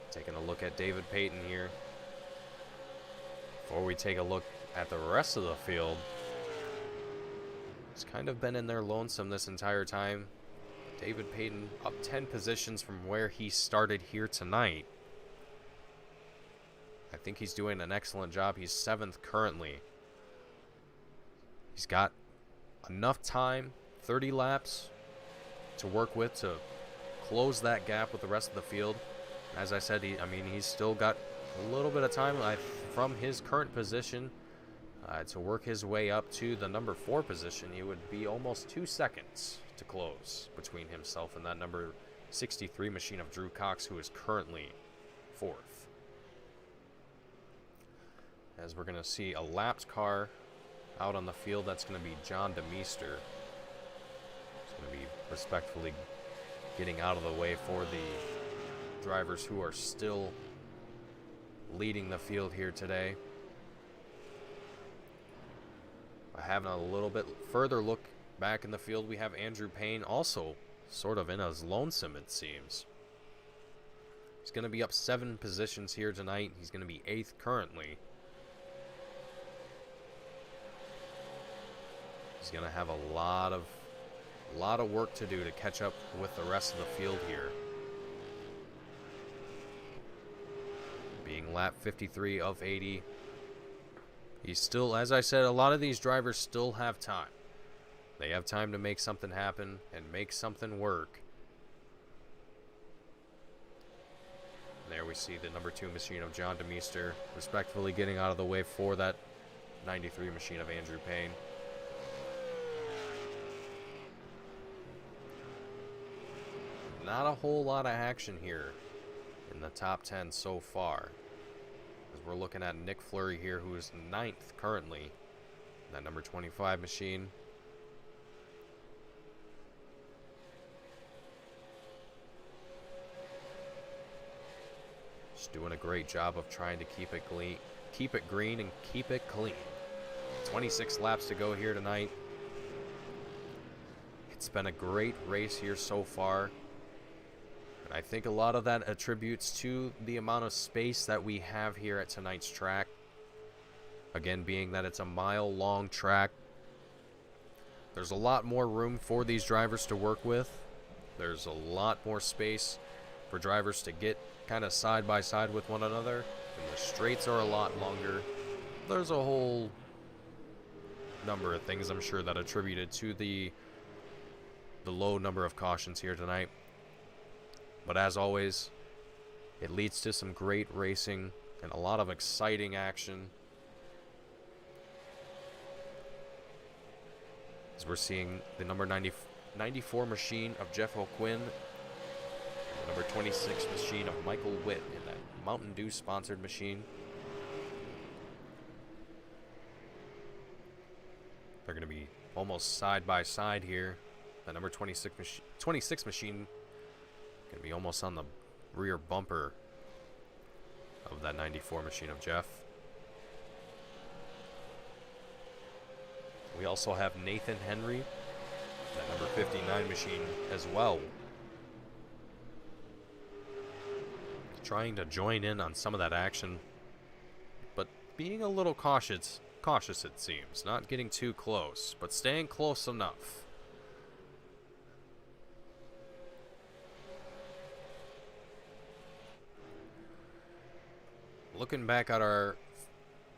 S1: Taking a look at David Payton here. Before we take a look at the rest of the field, he's kind of been in there lonesome this entire time. David Payton up 10 positions from where he started here tonight. I think he's doing an excellent job. He's 7th currently. He's got enough time, 30 laps, to work with to close that gap with the rest of the field. As I said, he's still got a little bit of time from his current position to work his way up to the number 4 position. He would be almost 2 seconds to close between himself and that number 63 machine of Drew Cox, who is currently 4th. As we're going to see a lapped car out on the field, that's going to be John DeMeester. He's going to be respectfully getting out of the way for the drivers who are still leading the field here today. Having a little bit further look back in the field, we have Andrew Payne also sort of in as lonesome, it seems. He's going to be up 7 positions here tonight. He's going to be 8th currently. He's going to have a lot of work to do to catch up with the rest of the field here. Being lap 53 of 80. He's still, as I said, a lot of these drivers still have time. They have time to make something happen and make something work. And there we see the number 2 machine of John DeMeester respectfully getting out of the way for that 93 machine of Andrew Payne. Not a whole lot of action here in the top 10 so far. As we're looking at Nick Fleury here, who is 9th currently. That number 25 machine. Just doing a great job of trying to keep it green and keep it clean. 26 laps to go here tonight. It's been a great race here so far. And I think a lot of that attributes to the amount of space that we have here at tonight's track. Again, being that it's a mile-long track, there's a lot more room for these drivers to work with. There's a lot more space for drivers to get kind of side by side with one another, and the straights are a lot longer. There's a whole number of things, I'm sure, that attributed to the low number of cautions here tonight. But as always, it leads to some great racing and a lot of exciting action. As we're seeing the number 94 machine of Jeff O'Quinn, the number 26 machine of Michael Witt in that Mountain Dew sponsored machine. They're going to be almost side by side here. The number 26 machine going to be almost on the rear bumper of that 94 machine of Jeff. We also have Nathan Henry, that number 59 machine as well, trying to join in on some of that action, but being a little cautious it seems. Not getting too close, but staying close enough. Looking back at our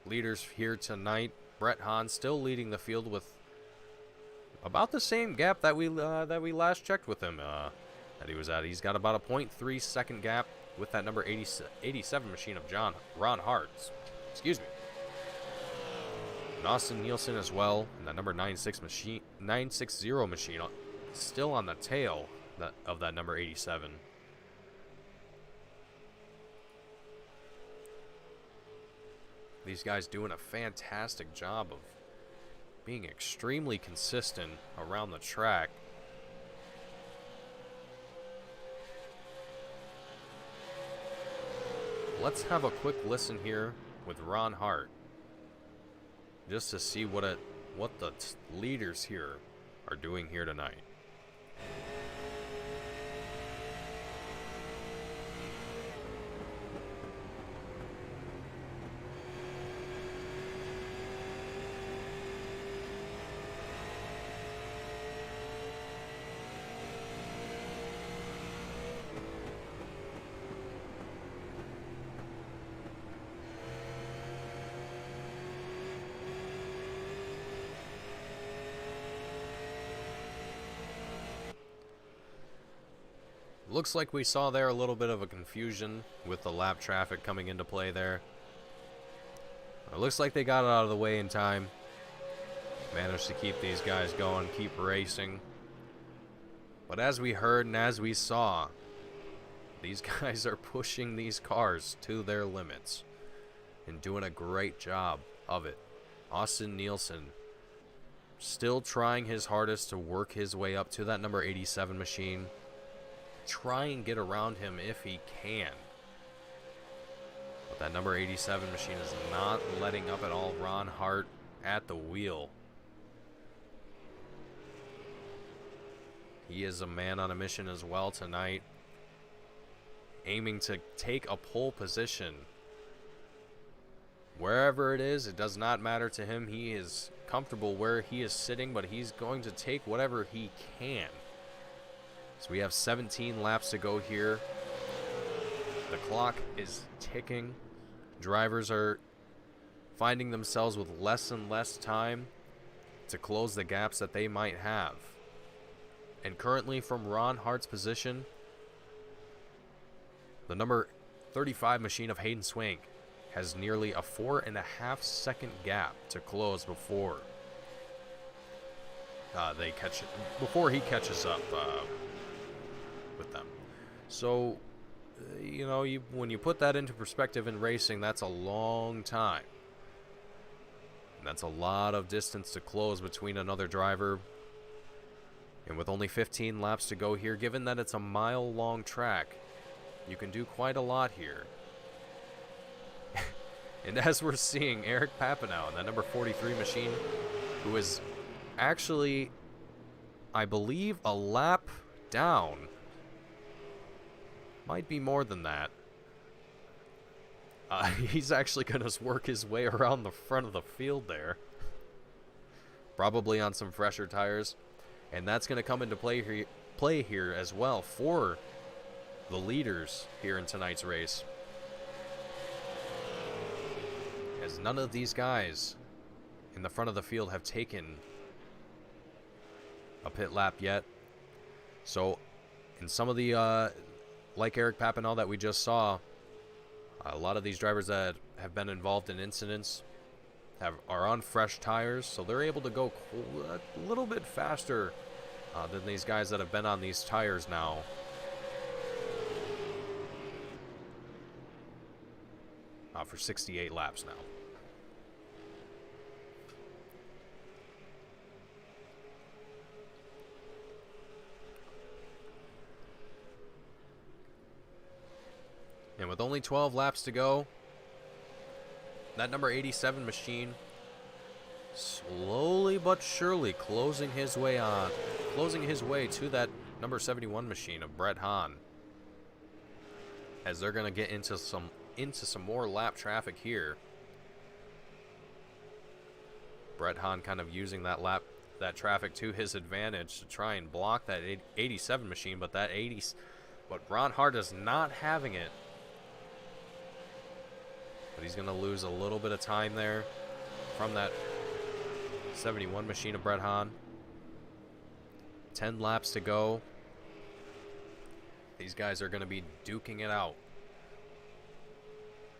S1: leaders here tonight, Brett Hahn still leading the field with about the same gap that we last checked with him that he was at. He's got about a 0.3 second gap with that number 87 machine of Ron Hart. Excuse me. And Austin Nielsen as well, and that number 960 machine still on the tail of that number 87. These guys doing a fantastic job of being extremely consistent around the track. Let's have a quick listen here with Ron Hart, just to see what the leaders here are doing here tonight. Looks like we saw there a little bit of a confusion with the lap traffic coming into play there. It looks like they got it out of the way in time. Managed to keep these guys going, keep racing. But as we heard and as we saw, these guys are pushing these cars to their limits and doing a great job of it. Austin Nielsen still trying his hardest to work his way up to that number 87 machine. Try and get around him if he can. But that number 87 machine is not letting up at all. Ron Hart at the wheel. He is a man on a mission as well tonight, aiming to take a pole position. Wherever it is, it does not matter to him. He is comfortable where he is sitting, but he's going to take whatever he can. So we have 17 laps to go here. The clock is ticking. Drivers are finding themselves with less and less time to close the gaps that they might have. And currently from Ron Hart's position, the number 35 machine of Hayden Swank has nearly a 4.5 second gap to close before he catches up with them. So, you know, when you put that into perspective in racing, that's a long time. And that's a lot of distance to close between another driver. And with only 15 laps to go here, given that it's a mile-long track, you can do quite a lot here. And as we're seeing, Eric Papanow, that number 43 machine, who is actually, I believe, a lap down. Might be more than that. He's actually going to work his way around the front of the field there. Probably on some fresher tires. And that's going to come into play here as well for the leaders here in tonight's race, as none of these guys in the front of the field have taken a pit lap yet. So in some of the like Eric Papinal that we just saw, a lot of these drivers that have been involved in incidents are on fresh tires, so they're able to go a little bit faster than these guys that have been on these tires now. For 68 laps now. And with only 12 laps to go, that number 87 machine slowly but surely closing his way to that number 71 machine of Brett Hahn, as they're going to get into some more lap traffic here. Brett Hahn kind of using that traffic to his advantage to try and block that 87 machine, but Ron Hart is not having it. But he's going to lose a little bit of time there from that 71 machine of Brett Hahn. 10 laps to go. These guys are going to be duking it out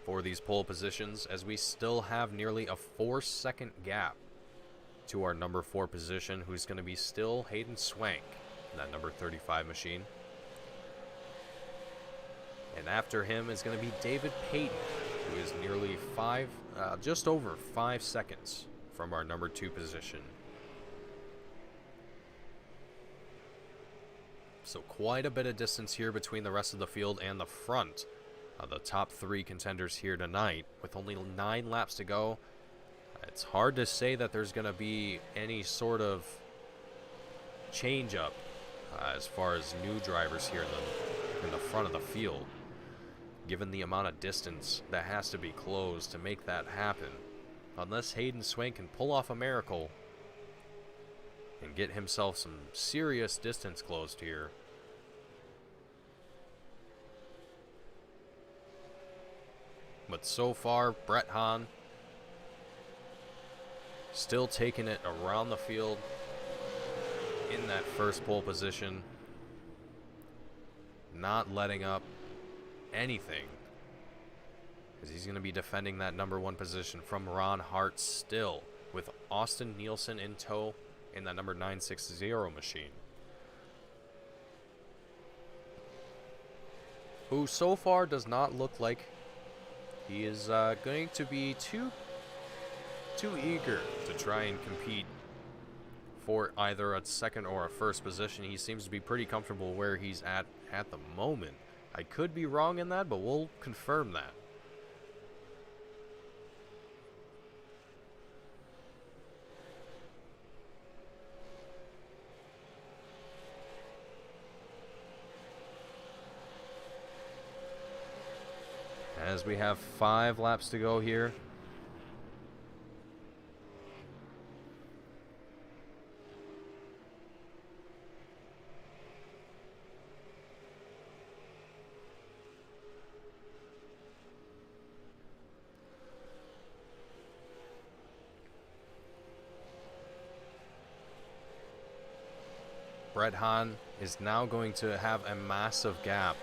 S1: for these pole positions, as we still have nearly a 4-second gap to our number 4 position, who's going to be still Hayden Swank in that number 35 machine. And after him is going to be David Payton, who is nearly just over 5 seconds from our number 2 position. So quite a bit of distance here between the rest of the field and the front of the top 3 contenders here tonight. With only 9 laps to go, it's hard to say that there's going to be any sort of change up as far as new drivers here in the front of the field, given the amount of distance that has to be closed to make that happen. Unless Hayden Swank can pull off a miracle and get himself some serious distance closed here. But so far, Brett Hahn still taking it around the field in that first pole position, not letting up anything, as he's going to be defending that number 1 position from Ron Hart still, with Austin Nielsen in tow in that number 960 machine, who so far does not look like he is going to be too eager to try and compete for either a second or a first position. He seems to be pretty comfortable where he's at the moment. I could be wrong in that, but we'll confirm that. As we have 5 laps to go here. Brett Hahn is now going to have a massive gap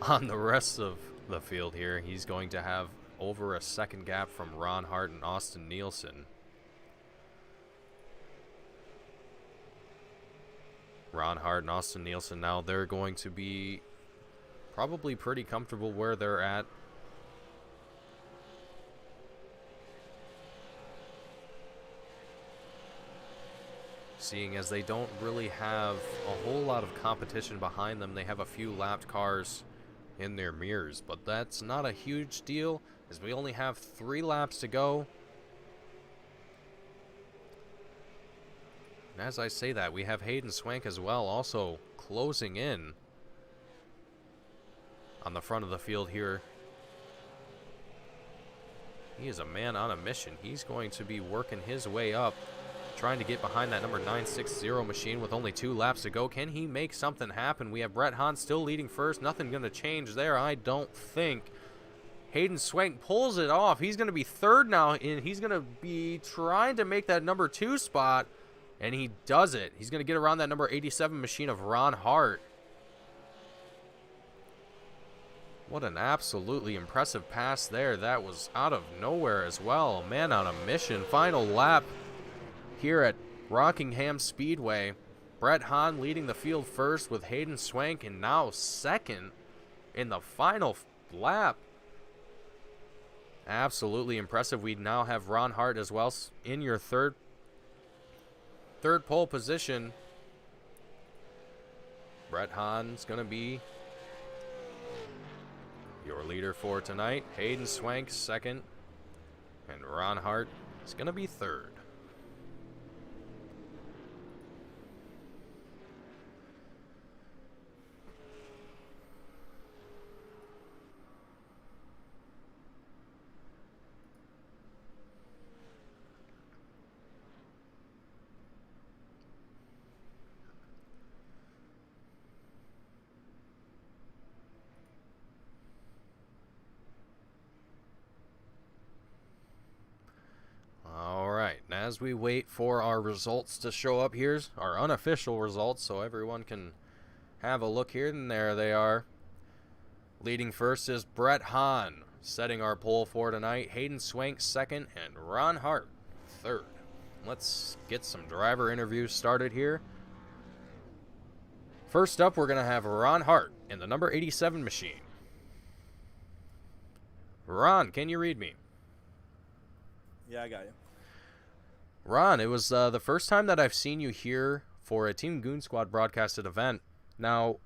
S1: on the rest of the field here. He's going to have over a second gap from Ron Hart and Austin Nielsen. Ron Hart and Austin Nielsen now, they're going to be probably pretty comfortable where they're at. Seeing as they don't really have a whole lot of competition behind them. They have a few lapped cars in their mirrors, but that's not a huge deal, as we only have 3 laps to go. And as I say that, we have Hayden Swank as well, also closing in on the front of the field here. He is a man on a mission. He's going to be working his way up, trying to get behind that number 960 machine with only 2 laps to go. Can he make something happen? We have Brett Hahn still leading first. Nothing going to change there, I don't think. Hayden Swank pulls it off. He's going to be third now, and he's going to be trying to make that number 2 spot, and he does it. He's going to get around that number 87 machine of Ron Hart. What an absolutely impressive pass there. That was out of nowhere as well. Man on a mission. Final lap here at Rockingham Speedway. Brett Hahn leading the field first with Hayden Swank, and now second in the final lap. Absolutely impressive. We now have Ron Hart as well in your third pole position. Brett Hahn's going to be your leader for tonight. Hayden Swank second, and Ron Hart is going to be third. As we wait for our results to show up, here's our unofficial results so everyone can have a look here, and there they are. Leading first is Brett Hahn, setting our pole for tonight. Hayden Swank second, and Ron Hart third. Let's get some driver interviews started here. First up, we're going to have Ron Hart in the number 87 machine. Ron, can you read me?
S2: Yeah, I got you.
S1: Ron, it was the first time that I've seen you here for a Team Goon Squad broadcasted event. Now,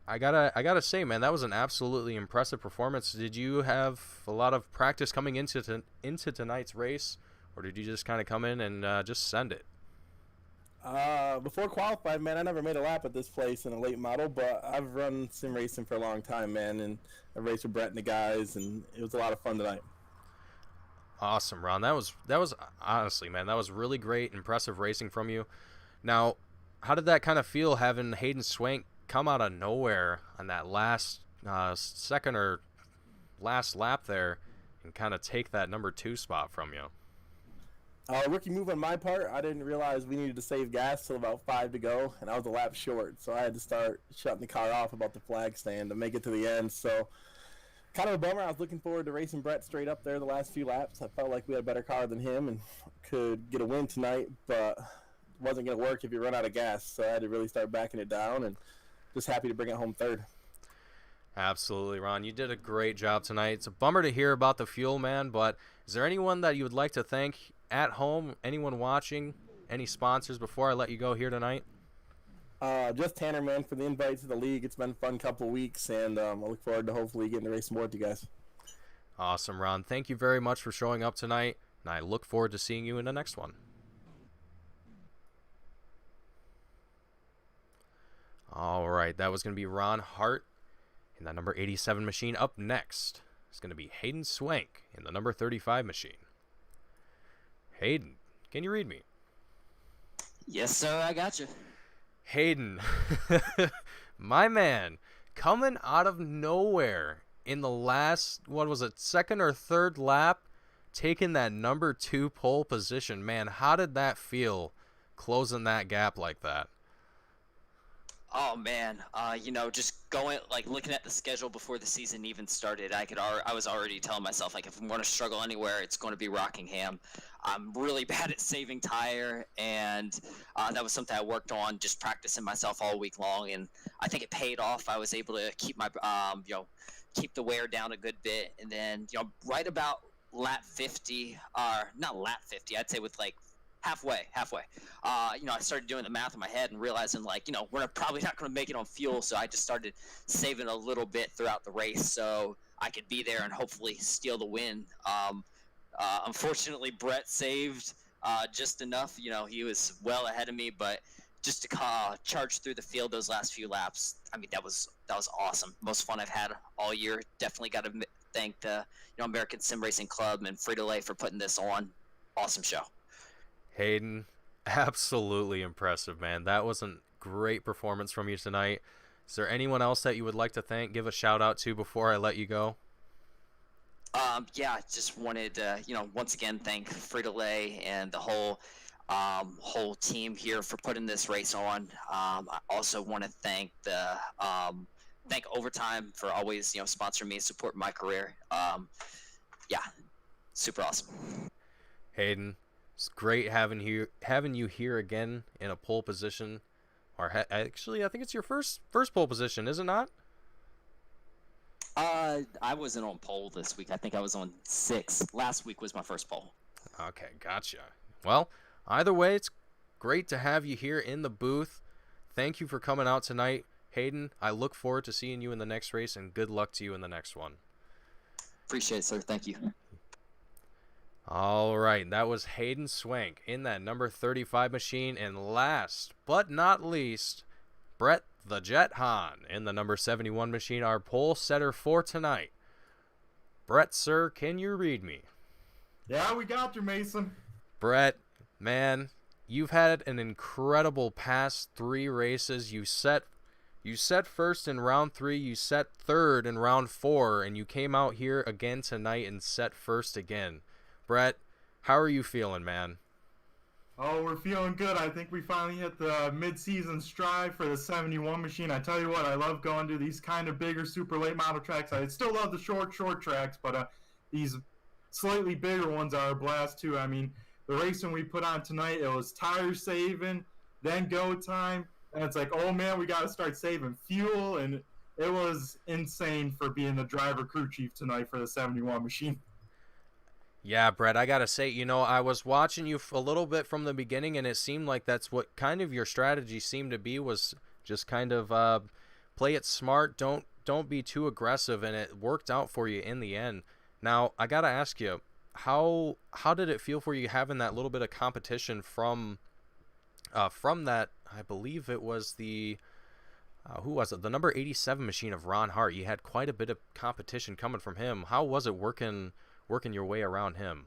S1: I gotta say, man, that was an absolutely impressive performance. Did you have a lot of practice coming into tonight's race, or did you just kind of come in and just send it?
S2: Before qualifying, man, I never made a lap at this place in a late model, but I've run sim racing for a long time, man, and I raced with Brett and the guys, and it was a lot of fun tonight.
S1: Awesome, Ron. That was honestly, man, that was really great, impressive racing from you. Now, how did that kind of feel having Hayden Swank come out of nowhere on that last second or last lap there and kind of take that number 2 spot from you?
S2: Rookie move on my part. I didn't realize we needed to save gas till about 5 to go, and I was a lap short, so I had to start shutting the car off about the flag stand to make it to the end. So kind of a bummer. I was looking forward to racing Brett straight up there the last few laps. I felt like we had a better car than him and could get a win tonight, but it wasn't going to work if you run out of gas, so I had to really start backing it down, and just happy to bring it home third.
S1: Absolutely, Ron. You did a great job tonight. It's a bummer to hear about the fuel, man, but is there anyone that you would like to thank at home, anyone watching, any sponsors before I let you go here tonight?
S2: Just Tanner, man, for the invite to the league. It's been a fun couple of weeks, and I look forward to hopefully getting to race more with you guys.
S1: Awesome, Ron. Thank you very much for showing up tonight, and I look forward to seeing you in the next one. All right, that was going to be Ron Hart in that number 87 machine. Up next is going to be Hayden Swank in the number 35 machine. Hayden, can you read me?
S3: Yes, sir, I got you.
S1: Hayden, my man, coming out of nowhere in the last, what was it, second or third lap, taking that number 2 pole position. Man, how did that feel, closing that gap like that?
S3: Oh man, just going looking at the schedule before the season even started, I was already telling myself if I'm going to struggle anywhere, it's going to be Rockingham. I'm really bad at saving tire, and that was something I worked on, just practicing myself all week long, and I think it paid off. I was able to keep my keep the wear down a good bit, and then right about lap 50, not lap 50, I'd say with halfway. I started doing the math in my head and realizing, we're probably not going to make it on fuel, so I just started saving a little bit throughout the race so I could be there and hopefully steal the win. Unfortunately, Brett saved just enough. He was well ahead of me, but just to charge through the field those last few laps, I mean, that was awesome. Most fun I've had all year. Definitely got to thank the American Sim Racing Club and Frito for putting this on. Awesome show.
S1: Hayden, absolutely impressive, man. That was a great performance from you tonight. Is there anyone else that you would like to thank, give a shout out to before I let you go?
S3: Yeah, just wanted to, once again thank Frito and the whole team here for putting this race on. I also want to thank thank Overtime for always, sponsoring me and supporting my career. Yeah, super awesome.
S1: Hayden, it's great having you here again in a pole position. Or actually, I think it's your first pole position, is it not?
S3: I wasn't on pole this week. I think I was on 6. Last week was my first pole.
S1: Okay, gotcha. Well, either way, it's great to have you here in the booth. Thank you for coming out tonight. Hayden, I look forward to seeing you in the next race, and good luck to you in the next one.
S3: Appreciate it, sir. Thank you.
S1: All right, that was Hayden Swank in that number 35 machine. And last but not least, Brett the Jet Hahn in the number 71 machine, our pole setter for tonight. Brett, sir, can you read me?
S4: Yeah, we got you, Mason.
S1: Brett, man, you've had an incredible past 3 races. You set first in round 3, you set third in round 4, and you came out here again tonight and set first again. Brett, how are you feeling, man?
S4: Oh, we're feeling good. I think we finally hit the mid-season stride for the 71 machine. I tell you what, I love going to these kind of bigger, super late model tracks. I still love the short tracks, but these slightly bigger ones are a blast too. I mean, the racing we put on tonight, it was tire saving, then go time, and it's like, oh man, we got to start saving fuel, and it was insane for being the driver crew chief tonight for the 71 machine.
S1: Yeah, Brett, I gotta say, I was watching you a little bit from the beginning, and it seemed like that's what kind of your strategy seemed to be, was just kind of play it smart, don't be too aggressive, and it worked out for you in the end. Now, I gotta ask you, how did it feel for you having that little bit of competition from that? I believe it was the who was it? The number 87 machine of Ron Hart. You had quite a bit of competition coming from him. How was it working your way around him?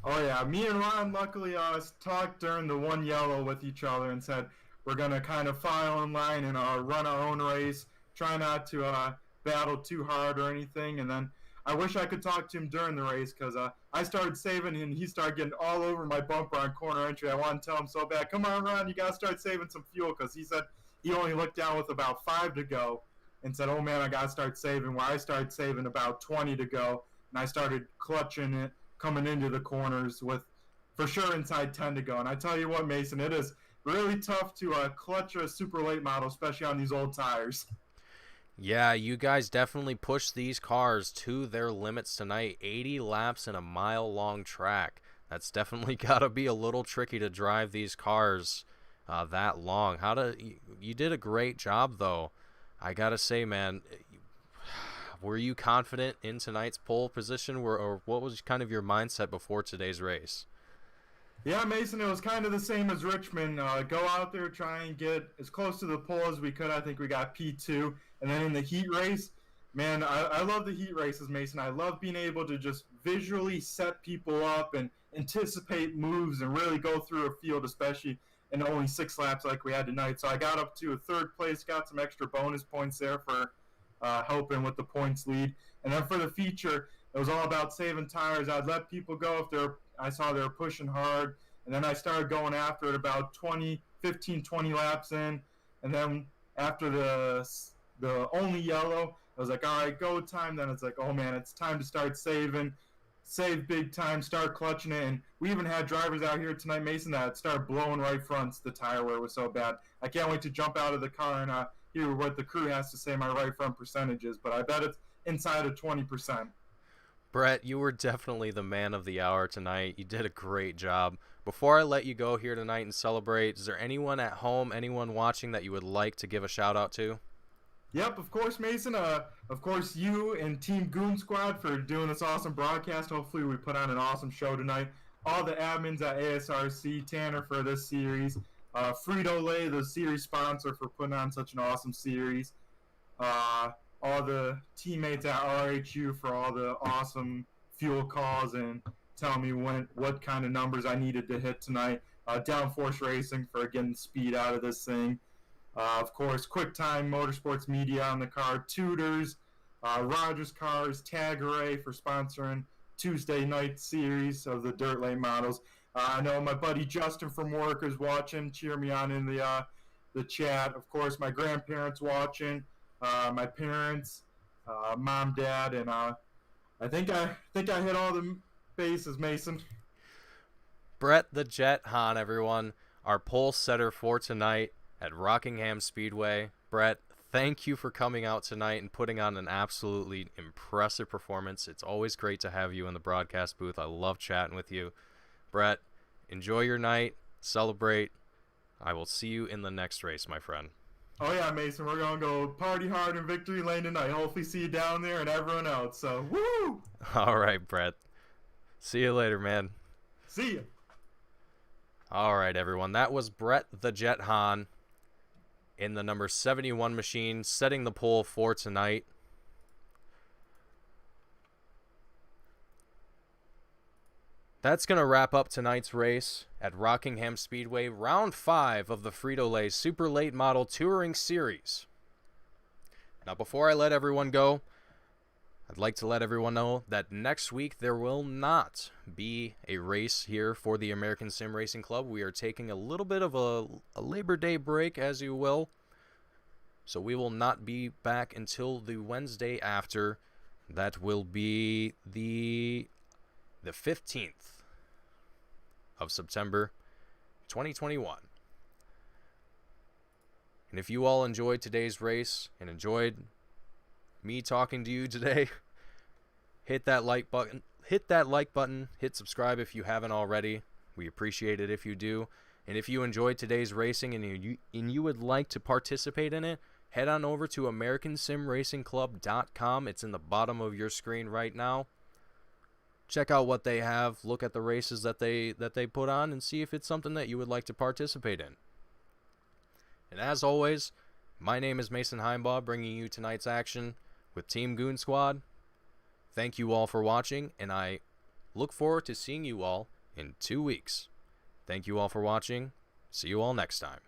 S4: Oh yeah, me and Ron luckily talked during the one yellow with each other and said we're gonna kind of file in line and run our own race, try not to battle too hard or anything. And then I wish I could talk to him during the race, because I started saving and he started getting all over my bumper on corner entry. I wanted to tell him so bad, come on Ron, you gotta start saving some fuel, because he said he only looked down with about 5 to go and said, oh man, I gotta start saving. Well, I started saving about 20 to go, and I started clutching it coming into the corners with for sure inside 10 to go. And I tell you what, Mason, it is really tough to clutch a super late model, especially on these old tires.
S1: Yeah, you guys definitely pushed these cars to their limits tonight. 80 laps in a mile-long track. That's definitely got to be a little tricky to drive these cars that long. You did a great job, though. I got to say, man, were you confident in tonight's pole position, or what was kind of your mindset before today's race?
S4: Yeah, Mason, it was kind of the same as Richmond. Go out there, try and get as close to the pole as we could. I think we got P2. And then in the heat race, man, I love the heat races, Mason. I love being able to just visually set people up and anticipate moves and really go through a field, especially in only 6 laps like we had tonight. So I got up to a 3rd place, got some extra bonus points there for helping with the points lead. And then for the feature, it was all about saving tires. I'd let people go if I saw they were pushing hard. And then I started going after it about 20 laps in. And then after the only yellow, I was like, all right, go time. Then it's like, oh man, it's time to start saving. Save big time, start clutching it. And we even had drivers out here tonight, Mason, that started blowing right fronts, the tire wear was so bad. I can't wait to jump out of the car and hear what the crew has to say my right front percentage is, but I bet it's inside of 20%.
S1: Brett, you were definitely the man of the hour tonight. You did a great job. Before I let you go here tonight and celebrate, is there anyone at home, anyone watching that you would like to give a shout out to?
S4: Yep, of course, Mason. Of course, you and Team Goon Squad for doing this awesome broadcast. Hopefully we put on an awesome show tonight. All the admins at ASRC, Tanner for this series, Frito, the series sponsor, for putting on such an awesome series. All the teammates at RHU for all the awesome fuel calls and telling me what kind of numbers I needed to hit tonight. Downforce Racing for getting speed out of this thing. Of course, QuickTime Motorsports Media on the car, Tutors, Rogers Cars, Tag Array for sponsoring Tuesday night series of the Dirt Late models. I know my buddy Justin from work is watching. Cheer me on in the chat. Of course, my grandparents watching, my parents, mom, dad, and I think I hit all the bases, Mason.
S1: Brett the Jet Hahn, everyone, our pole setter for tonight at Rockingham Speedway. Brett, thank you for coming out tonight and putting on an absolutely impressive performance. It's always great to have you in the broadcast booth. I love chatting with you. Brett, enjoy your night. Celebrate. I will see you in the next race, my friend.
S4: Oh, yeah, Mason. We're going to go party hard in Victory Lane tonight. Hopefully see you down there and everyone else. So, woo!
S1: All right, Brett. See you later, man.
S4: See ya.
S1: All right, everyone. That was Brett the Jet Hahn in the number 71 machine, setting the pole for tonight. That's going to wrap up tonight's race at Rockingham Speedway, round 5 of the Frito-Lay Super Late Model Touring Series. Now, before I let everyone go, I'd like to let everyone know that next week there will not be a race here for the American Sim Racing Club. We are taking a little bit of a Labor Day break, as you will. So we will not be back until the Wednesday after. That will be the 15th of September, 2021. And if you all enjoyed today's race and enjoyed me talking to you today, hit that like button, hit subscribe if you haven't already. We appreciate it if you do. And if you enjoyed today's racing and you would like to participate in it, head on over to AmericanSimRacingClub.com. It's in the bottom of your screen right now. Check out what they have, look at the races that they put on, and see if it's something that you would like to participate in. And as always, my name is Mason Heimbaugh, bringing you tonight's action with Team Goon Squad. Thank you all for watching, and I look forward to seeing you all in 2 weeks. Thank you all for watching. See you all next time.